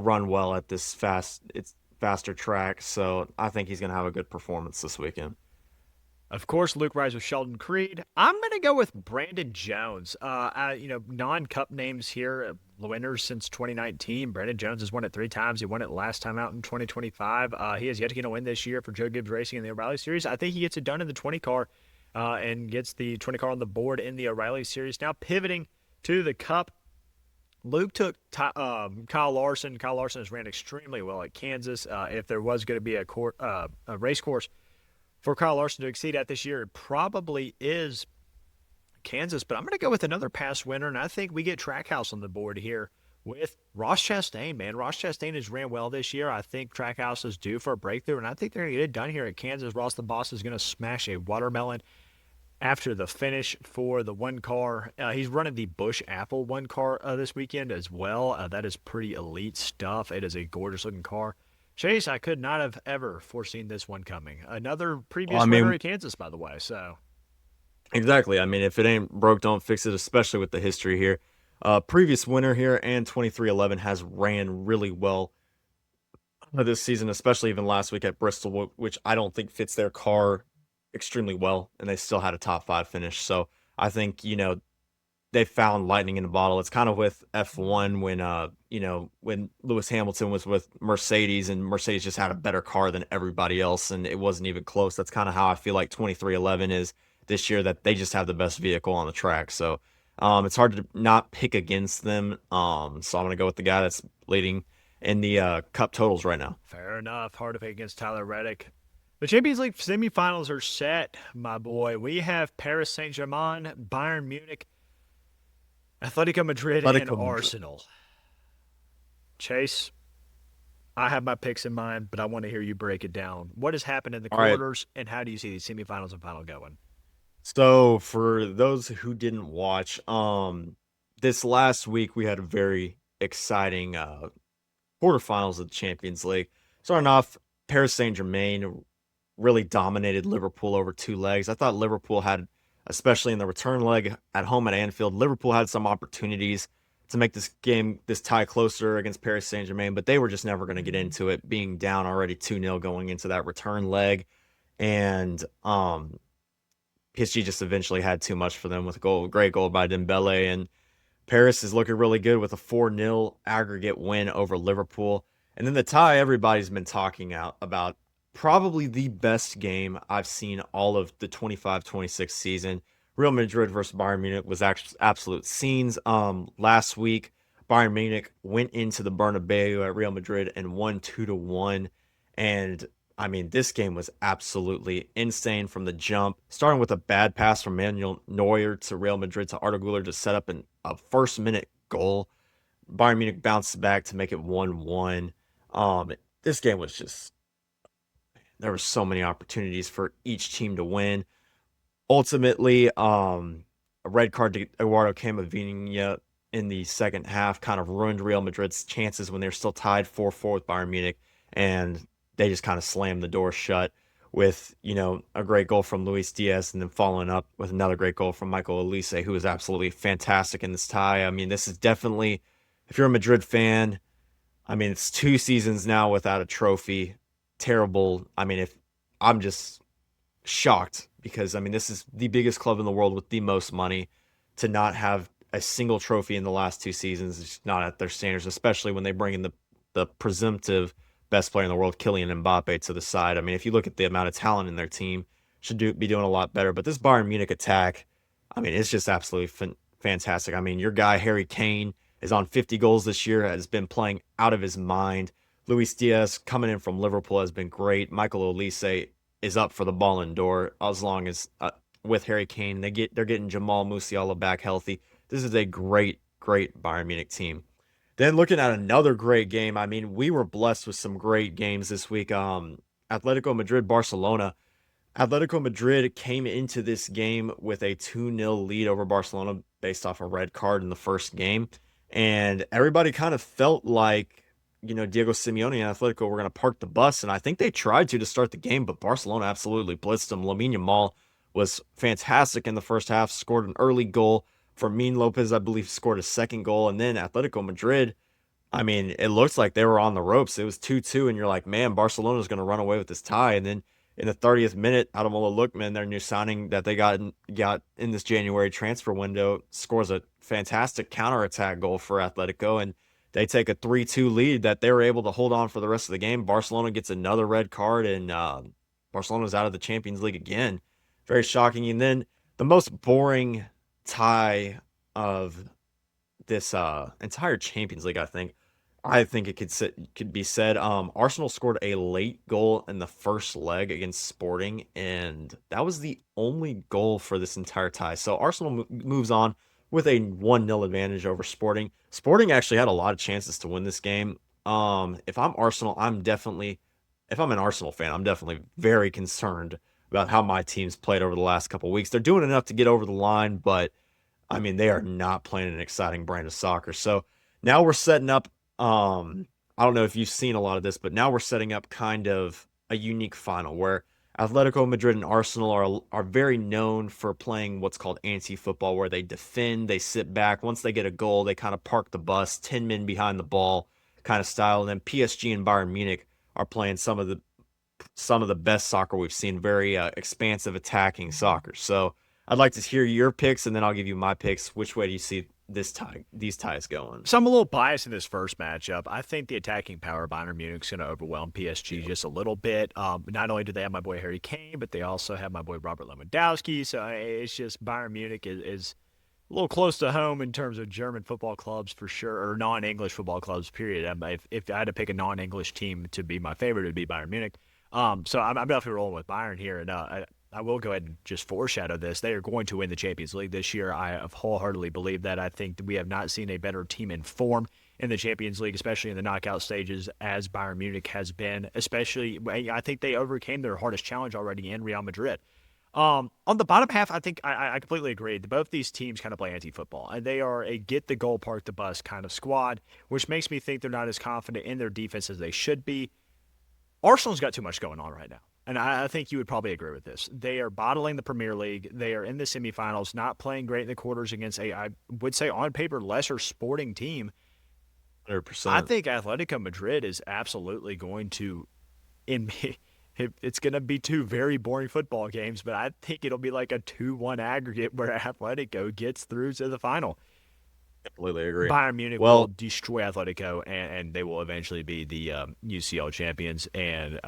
run well at this it's faster track, so I think he's going to have a good performance this weekend. Of course, Luke Rise with Sheldon Creed. I'm going to go with Brandon Jones. Non-cup names here, winners since 2019. Brandon Jones has won it 3 times. He won it last time out in 2025. He has yet to get a win this year for Joe Gibbs Racing in the O'Reilly Series. I think he gets it done in the 20 car and gets the 20 car on the board in the O'Reilly Series. Now pivoting to the Cup, Luke took Kyle Larson. Kyle Larson has ran extremely well at Kansas. If there was going to be a race course for Kyle Larson to exceed at this year, it probably is Kansas. But I'm going to go with another past winner, and I think we get Trackhouse on the board here with Ross Chastain, man. Ross Chastain has ran well this year. I think Trackhouse is due for a breakthrough, and I think they're going to get it done here at Kansas. Ross the Boss is going to smash a watermelon after the finish for the one car. He's running the Bush Apple one car this weekend as well. That is pretty elite stuff. It is a gorgeous looking car. Chase, I could not have ever foreseen this one coming. Another Well, previous I winner mean, at Kansas, by the way. So exactly. I mean, if it ain't broke, don't fix it, especially with the history here. Previous winner here and 2311 has ran really well this season, especially even last week at Bristol, which I don't think fits their car extremely well, and they still had a top 5 finish. So I think, they found lightning in the bottle. It's kind of with F1 when when Lewis Hamilton was with Mercedes and Mercedes just had a better car than everybody else and it wasn't even close. That's kind of how I feel like 2311 is this year, that they just have the best vehicle on the track. So it's hard to not pick against them. So I'm going to go with the guy that's leading in the cup totals right now. fair enough. Hard to pick against Tyler Reddick. The Champions League semifinals are set, my boy. We have Paris Saint-Germain, Bayern Munich, Atletico Madrid, and Atletico Madrid. Arsenal. Chase, I have my picks in mind, but I want to hear you break it down. What has happened in the All right. quarters, and how do you see these semifinals and final going? So for those who didn't watch, this last week we had a very exciting quarterfinals of the Champions League. Starting off, Paris Saint-Germain really dominated Liverpool over 2 legs. I thought Liverpool had, especially in the return leg at home at Anfield, Liverpool had some opportunities to make this tie closer against Paris Saint-Germain, but they were just never going to get into it, being down already 2-0 going into that return leg. And PSG just eventually had too much for them with a great goal by Dembele, and Paris is looking really good with a 4-0 aggregate win over Liverpool. And then the tie everybody's been talking about, probably the best game I've seen all of the 25-26 season. Real Madrid versus Bayern Munich was actually absolute scenes. Last week, Bayern Munich went into the Bernabeu at Real Madrid and won 2-1. And I mean, this game was absolutely insane from the jump, starting with a bad pass from Manuel Neuer to Real Madrid to Arda Güler to set up a first-minute goal. Bayern Munich bounced back to make it 1-1. This game was just, there were so many opportunities for each team to win. Ultimately, a red card to Eduardo Camavinga in the second half kind of ruined Real Madrid's chances when they're still tied 4-4 with Bayern Munich, and they just kind of slammed the door shut with, a great goal from Luis Diaz and then following up with another great goal from Michael Olise, who is absolutely fantastic in this tie. I mean, this is definitely, if you're a Madrid fan, I mean, it's 2 seasons now without a trophy. Terrible. I mean, if I'm just shocked because, I mean, this is the biggest club in the world with the most money. To not have a single trophy in the last 2 seasons is not at their standards, especially when they bring in the presumptive best player in the world, Kylian Mbappe, to the side. I mean, if you look at the amount of talent in their team, be doing a lot better. But this Bayern Munich attack, I mean, it's just absolutely fantastic. I mean, your guy Harry Kane is on 50 goals this year, has been playing out of his mind. Luis Diaz coming in from Liverpool has been great. Michael Olise is up for the Ballon d'Or as long as with Harry Kane, they're getting Jamal Musiala back healthy. This is a great Bayern Munich team. Then looking at another great game, I mean, we were blessed with some great games this week. Atletico Madrid, Barcelona. Atletico Madrid came into this game with a 2-0 lead over Barcelona based off a red card in the first game. And everybody kind of felt like, Diego Simeone and Atletico were going to park the bus. And I think they tried to start the game, but Barcelona absolutely blitzed them. Lamine Yamal was fantastic in the first half, scored an early goal. Fermin Lopez, I believe, scored a second goal. And then Atletico Madrid, I mean, it looks like they were on the ropes. It was 2-2, and you're like, man, Barcelona's going to run away with this tie. And then in the 30th minute, Ademola Lookman, their new signing that they got in this January transfer window, scores a fantastic counterattack goal for Atletico, and they take a 3-2 lead that they were able to hold on for the rest of the game. Barcelona gets another red card, and Barcelona's out of the Champions League again. Very shocking. And then the most boring tie of this entire Champions League, I think it could be said. Arsenal scored a late goal in the first leg against Sporting, and that was the only goal for this entire tie. So Arsenal moves on with a 1-0 advantage over Sporting. Sporting actually had a lot of chances to win this game. If I'm Arsenal, if I'm an Arsenal fan, I'm definitely very concerned about how my team's played over the last couple of weeks. They're doing enough to get over the line, but I mean, they are not playing an exciting brand of soccer. So now we're setting up. I don't know if you've seen a lot of this, but now we're setting up kind of a unique final where Atletico Madrid and Arsenal are very known for playing what's called anti-football, where they defend, they sit back. Once they get a goal, they kind of park the bus, 10 men behind the ball kind of style. And then PSG and Bayern Munich are playing some of the best soccer we've seen, very expansive attacking soccer. So I'd like to hear your picks, and then I'll give you my picks. Which way do you see these ties going? So I'm a little biased in this first matchup. I think the attacking power of Bayern Munich's going to overwhelm PSG just a little bit. Not only do they have my boy Harry Kane, but they also have my boy Robert Lewandowski. So it's just Bayern Munich is a little close to home in terms of German football clubs for sure, or non-English football clubs, period. If I had to pick a non-English team to be my favorite, it would be Bayern Munich. So I'm definitely rolling with Bayern here, and I will go ahead and just foreshadow this. They are going to win the Champions League this year. I have wholeheartedly believe that. I think that we have not seen a better team in form in the Champions League, especially in the knockout stages, as Bayern Munich has been. Especially, I think they overcame their hardest challenge already in Real Madrid. On the bottom half, I think I completely agree. Both these teams kind of play anti-football, and they are a get the goal, park the bus kind of squad, which makes me think they're not as confident in their defense as they should be. Arsenal's got too much going on right now. And I think you would probably agree with this. They are bottling the Premier League. They are in the semifinals, not playing great in the quarters against I would say, on paper, lesser Sporting team. 100%. I think Atletico Madrid is absolutely going to, it's going to be two very boring football games, but I think it'll be like a 2-1 aggregate where Atletico gets through to the final. Completely agree. Bayern Munich will Well, destroy Atletico, and they will eventually be the UCL champions. And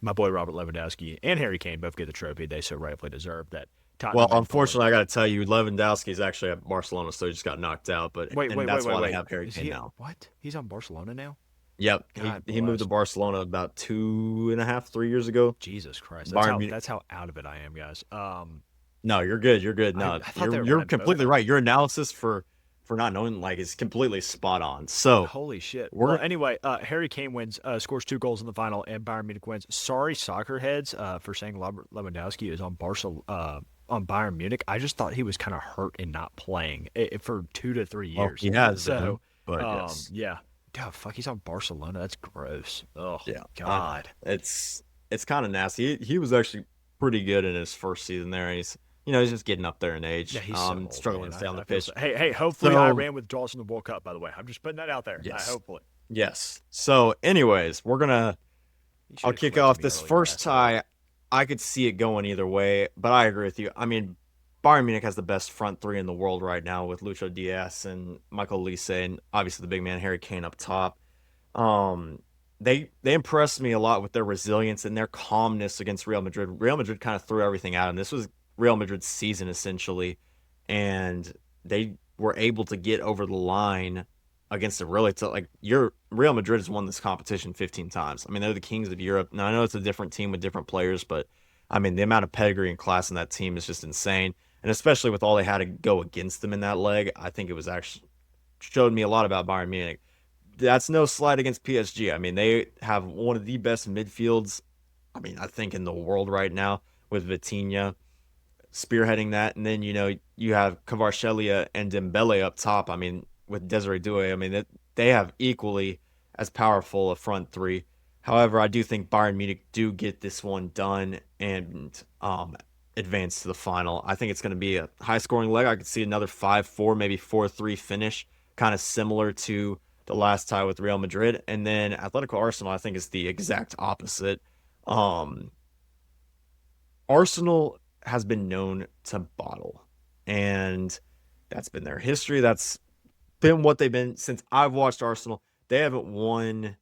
my boy Robert Lewandowski and Harry Kane both get the trophy they so rightfully deserve. That well, Tottenham and Fulham. unfortunately, I got to tell you, Lewandowski is actually at Barcelona, so he just got knocked out. But Wait, and wait, wait, that's wait, why they wait. have Harry Is Kane he now. what? He's on Barcelona now? Yep, God he moved to bless. Barcelona about 2.5, 3 years ago. Jesus Christ. Bayern Munich. That's how out of it I am, guys. No, you're good. You're good. I No, thought they you're were you're running both completely of them. right. Your analysis for not knowing like is completely spot on. So Holy shit. Well, we're anyway, Harry Kane wins, scores 2 goals in the final, and Bayern Munich wins. Sorry, soccer heads, for saying Robert Lewandowski is on Bayern Munich. I just thought he was kind of hurt and not playing for 2 to 3 years. he has been, So, but yes, yeah. God, fuck, he's on Barcelona. That's gross. Oh, yeah. God. It's kind of nasty. He was actually pretty good in his first season there. He's just getting up there in age. Yeah, he's so old, Struggling man. to stay on I the feel pitch. so. Hey, hopefully So Iran withdraws from the World Cup, by the way. I'm just putting that out there. yes, Hopefully. yes. So, anyways, He I'll should have kick collected off me this earlier, first asshole. tie. I could see it going either way, but I agree with you. I mean, Bayern Munich has the best front three in the world right now with Lucho Diaz and Michael Olise, and obviously the big man Harry Kane up top. Um, they impressed me a lot with their resilience and their calmness against Real Madrid. Real Madrid kind of threw everything at them. This was Real Madrid's season essentially, and they were able to get over the line against a really like your Real Madrid has won this competition 15 times. I mean, they're the kings of Europe. Now I know it's a different team with different players, but I mean the amount of pedigree and class in that team is just insane. And especially with all they had to go against them in that leg, I think it was actually showed me a lot about Bayern Munich. That's no slight against PSG. I mean, they have one of the best midfields, I mean, I think in the world right now with Vitinha spearheading that. And then, you have Kvaratskhelia and Dembele up top. I mean, with Desiree Doué, I mean, they have equally as powerful a front three. However, I do think Bayern Munich do get this one done. And advance to the final. I think it's going to be a high-scoring leg. I could see another 5-4, maybe 4-3 finish, kind of similar to the last tie with Real Madrid. And then Atletico Arsenal, I think, is the exact opposite. Um, Arsenal has been known to bottle, and that's been their history. That's been what they've been since I've watched Arsenal. They haven't won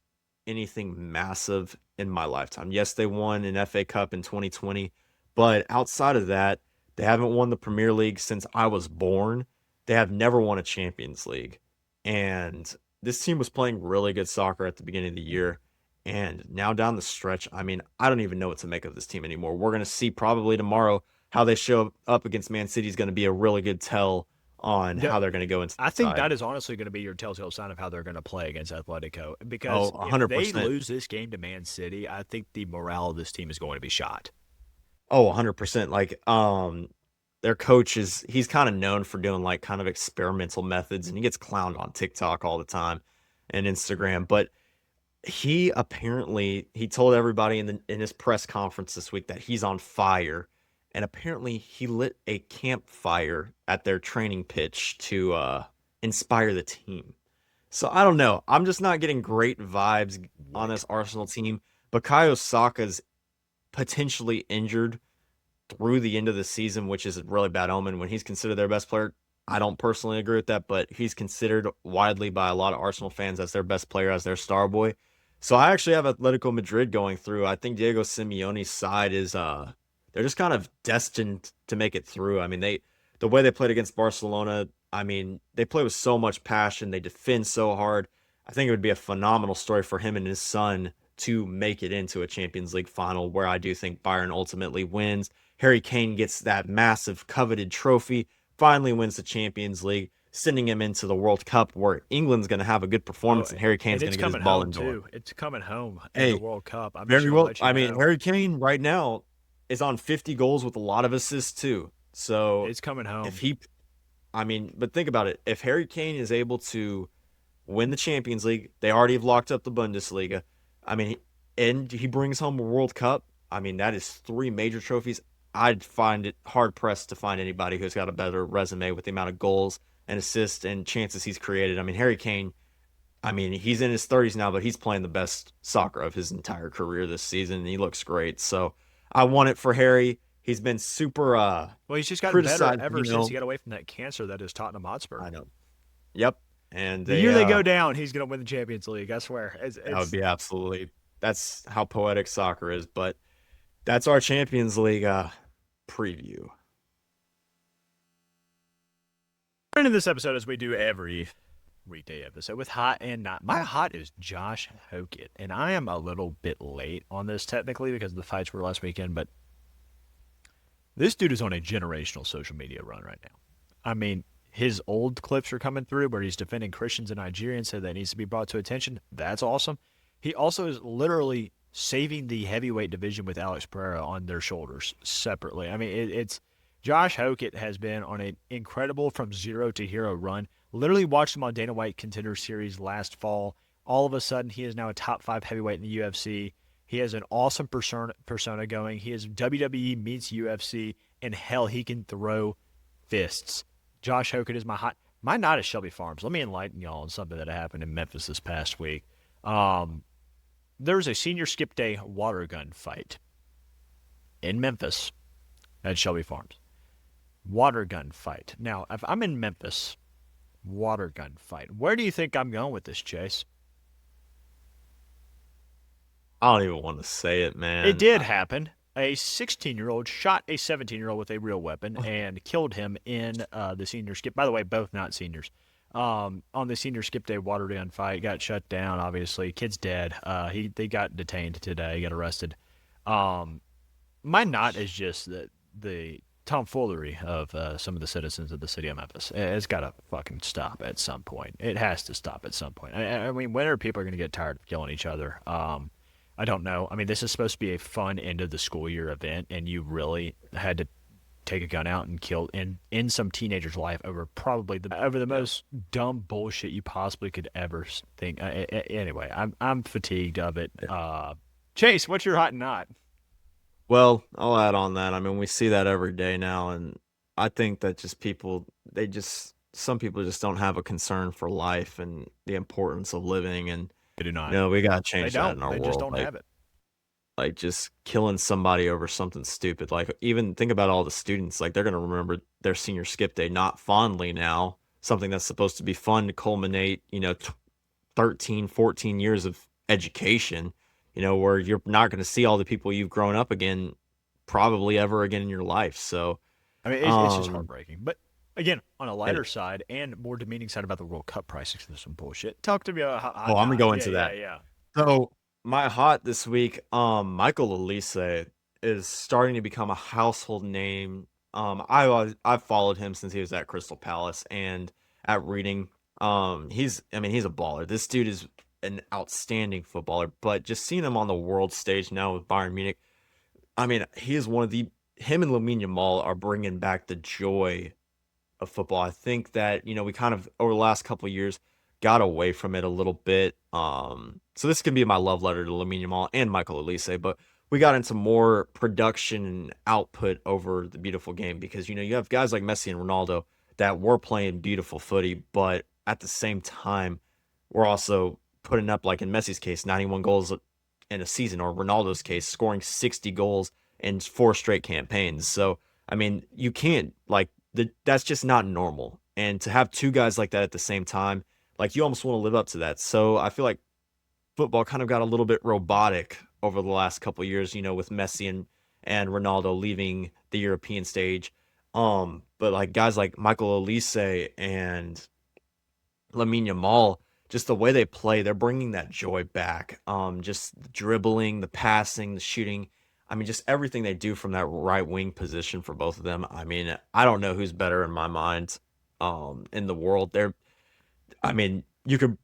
anything massive in my lifetime. Yes, they won an FA Cup in 2020, but outside of that, they haven't won the Premier League since I was born. They have never won a Champions League. And this team was playing really good soccer at the beginning of the year. And now down the stretch, I mean, I don't even know what to make of this team anymore. We're going to see probably tomorrow how they show up against Man City is going to be a really good tell on Yeah, how they're going to go into I the think side. that is honestly going to be your telltale sign of how they're going to play against Atletico. Oh, Because if they 100%. lose this game to Man City, I think the morale of this team is going to be shot. Oh, 100%. Like, their coach he's kind of known for doing like kind of experimental methods, and he gets clowned on TikTok all the time and Instagram. But he told everybody in his press conference this week that he's on fire, and apparently he lit a campfire at their training pitch to inspire the team. So I don't know. I'm just not getting great vibes on What? this Arsenal team. Bukayo Saka's potentially injured through the end of the season, which is a really bad omen when he's considered their best player. I don't personally agree with that, but he's considered widely by a lot of Arsenal fans as their best player, as their star boy. So I actually have Atletico Madrid going through. I think Diego Simeone's side is they're just kind of destined to make it through. I mean, the way they played against Barcelona, I mean, they play with so much passion, they defend so hard. I think it would be a phenomenal story for him and his son to make it into a Champions League final where I do think Bayern ultimately wins. Harry Kane gets that massive coveted trophy, finally wins the Champions League, sending him into the World Cup where England's going to have a good Oh, performance and Harry and Kane's going it's to get his coming Ballon home d'Or. too. It's coming home in the Hey, World Cup. I'm just very going to well. let you I mean, know Harry Kane right now is on 50 goals with a lot of assists too. So it's coming if home. he, I mean, but think about it. If Harry Kane is able to win the Champions League, they already have locked up the Bundesliga. I mean, and he brings home a World Cup. I mean, that is three major trophies. I'd find it hard pressed to find anybody who's got a better resume with the amount of goals and assists and chances he's created. I mean, Harry Kane, I mean, he's in his 30s now, but he's playing the best soccer of his entire career this season, and he looks great. So I want it for Harry. He's been super Well, he's just gotten better criticized, ever since he got away from that cancer that is Tottenham Hotspur. I know. Yep. And The they year they go down, he's going to win the Champions League. I swear. that would It's be absolutely that's how poetic soccer is, but that's our Champions League preview. into this episode as we do every weekday episode with hot and not. My hot is Josh Hokett, and I am a little bit late on this technically because the fights were last weekend, but this dude is on a generational social media run right now. I mean, his old clips are coming through where he's defending Christians in Nigeria and said that needs to be brought to attention. That's awesome. He also is literally saving the heavyweight division with Alex Pereira on their shoulders separately. I mean, it's Josh Hokett has been on an incredible from zero to hero run. Literally watched him on Dana White Contender Series last fall. All of a sudden, he is now a top 5 heavyweight in the UFC. He has an awesome persona going. He is WWE meets UFC, and hell, he can throw fists. Josh Hokett is my hot. My not is Shelby Farms. Let me enlighten y'all on something that happened in Memphis this past week. Um, there was a senior skip day water gun fight in Memphis at Shelby Farms. Water gun fight. Now, if I'm in Memphis, water gun fight. Where do you think I'm going with this, Chase? I don't even want to say it, It man. did happen. A 16-year-old shot a 17-year-old with a real weapon and killed him in the senior skip. By the way, both not seniors. On the senior skip day water gun fight, got shut down. Obviously, kid's dead. They got detained today. Got arrested. Um, my not is just the tomfoolery of some of the citizens of the city of Memphis. It's got to fucking stop at some point. It has to stop at some point. I mean, when are people going to get tired of killing each other? I don't know. I mean, this is supposed to be a fun end of the school year event, and you really had to take a gun out and kill in some teenager's life over probably the Yeah. most dumb bullshit you possibly could ever think. Anyway, I'm fatigued of it. Chase, what's your hot and not? Well, I'll add on that. I mean, we see that every day now, and I think that some people just don't have a concern for life and the importance of living, and They do not. we gotta They change that don't. in our They just world. don't have it. Like just killing somebody over something stupid. Like even think about all the students. Like they're gonna remember their senior skip day not fondly now. Something that's supposed to be fun to culminate, 13, 14 years of education, where you're not going to see all the people you've grown up again probably ever again in your life. So, I mean, it's just um, heartbreaking. But again, on a and lighter side and more demeaning side about the World Cup pricing, there's some bullshit. Talk to me about oh, I'm gonna hot. go Yeah, into yeah, that. yeah. So my hot this week, Michael Elise is starting to become a household name. I've followed him since he was at Crystal Palace and at Reading. He's a baller. This dude is an outstanding footballer, but just seeing him on the world stage now with Bayern Munich, I mean, he is one of the him and Lamine Yamal are bringing back the joy of football. I think that, we kind of over the last couple of years got away from it a little bit. So this can be my love letter to Lamine Yamal and Michael Elise, but we got into more production and output over the beautiful game because you have guys like Messi and Ronaldo that were playing beautiful footy, but at the same time, we're also putting up, like in Messi's case, 91 goals in a season, or Ronaldo's case, scoring 60 goals in 4 straight campaigns. So I mean, you can't that's just not normal. And to have two guys like that at the same time, like you almost want to live up to that. So I feel like football kind of got a little bit robotic over the last couple of years, with Messi and Ronaldo leaving the European stage. But like guys like Michael Elise and Lamine Yamal, just the way they play, they're bringing that joy back. Just the dribbling, the passing, the shooting. I mean, just everything they do from that right wing position for both of them. I mean, I don't know who's better in my mind, in the world. I mean, you could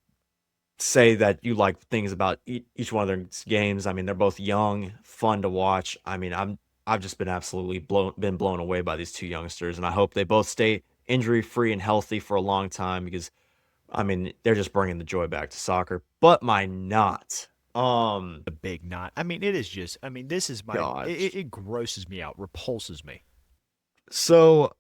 say that you like things about each one of their games. I mean, they're both young, fun to watch. I mean, I've just been absolutely been blown away by these two youngsters, and I hope they both stay injury free and healthy for a long time because I mean, they're just bringing the joy back to soccer. But my not. The big knot. I mean, it is just. I mean, this is my. It, Gosh. it grosses me out, repulses me. So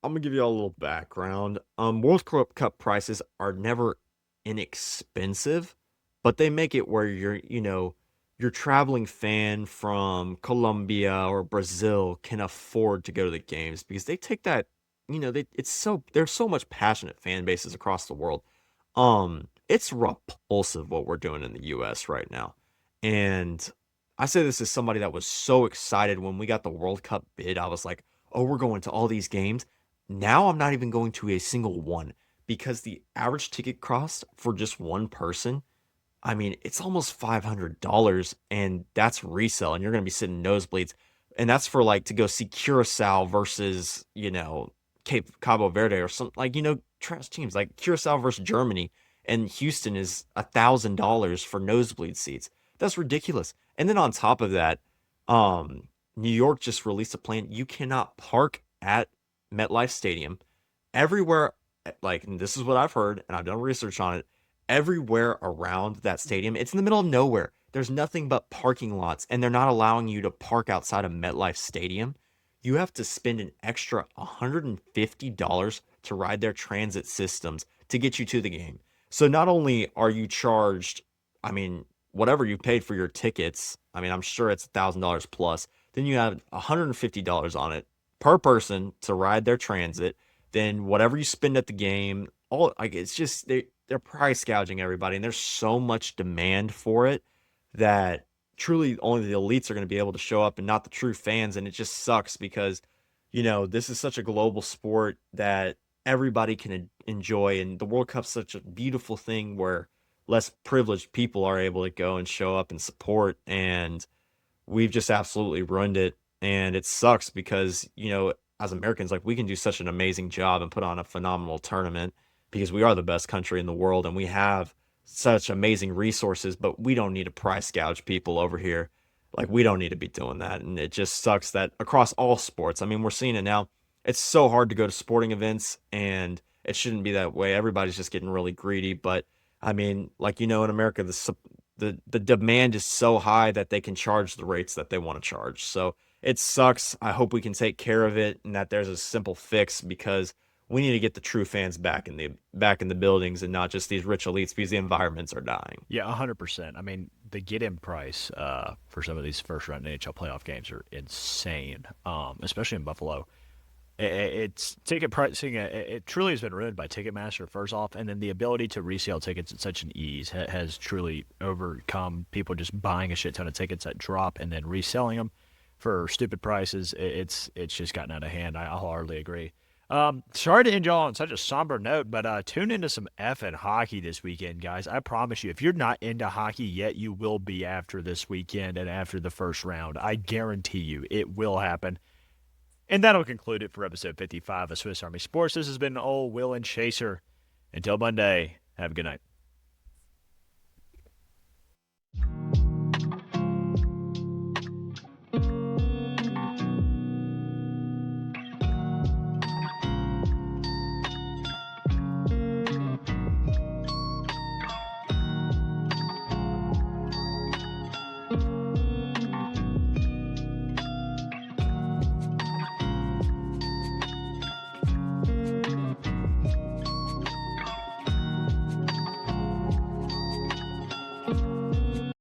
I'm gonna give you all a little background. World Cup prices are never inexpensive, but they make it where your traveling fan from Colombia or Brazil can afford to go to the games because they take that, there's so much passionate fan bases across the world. It's repulsive what we're doing in the US right now. And I say this as somebody that was so excited when we got the World Cup bid. I was like, "Oh, we're going to all these games." Now I'm not even going to a single one because the average ticket cost for just one person, I mean, it's almost $500 and that's resale and you're going to be sitting nosebleeds. And that's for like to go see Curacao versus, Cape Cabo Verde or something like, trash teams like Curacao versus Germany and Houston is $1,000 for nosebleed seats. That's ridiculous. And then on top of that, New York just released a plan. You cannot park at MetLife Stadium everywhere. Like, and this is what I've heard, and I've done research on it. Everywhere around that stadium, it's in the middle of nowhere. There's nothing but parking lots, and they're not allowing you to park outside of MetLife Stadium. You have to spend an extra $150 to ride their transit systems to get you to the game. So not only are you charged, I mean, whatever you paid for your tickets, I mean, I'm sure it's $1,000 plus. Then you have $150 on it per person to ride their transit. Then whatever you spend at the game, all like it's just they're price gouging everybody, and there's so much demand for it that truly only the elites are going to be able to show up and not the true fans. And it just sucks because, this is such a global sport that everybody can enjoy. And the World Cup's such a beautiful thing where less privileged people are able to go and show up and support. And we've just absolutely ruined it. And it sucks because, as Americans, like we can do such an amazing job and put on a phenomenal tournament because we are the best country in the world and we have such amazing resources, but we don't need to price gouge people over here. Like we don't need to be doing that. And it just sucks that across all sports, I mean, we're seeing it now. It's so hard to go to sporting events and it shouldn't be that way. Everybody's just getting really greedy. But I mean, like, in America, the demand is so high that they can charge the rates that they want to charge. So it sucks. I hope we can take care of it and that there's a simple fix because we need to get the true fans back in the buildings and not just these rich elites because the environments are dying. Yeah, 100%. I mean, the get-in price for some of these first-round NHL playoff games are insane, especially in Buffalo. It's ticket pricing. It truly has been ruined by Ticketmaster, first off, and then the ability to resale tickets at such an ease has truly overcome people just buying a shit ton of tickets at drop and then reselling them for stupid prices. It's just gotten out of hand. I wholeheartedly agree. Sorry to end y'all on such a somber note, but tune into some effing hockey this weekend, guys. I promise you, if you're not into hockey yet, you will be after this weekend and after the first round. I guarantee you, it will happen. And that'll conclude it for episode 55 of Swiss Army Sports. This has been old Will and Chaser. Until Monday, have a good night.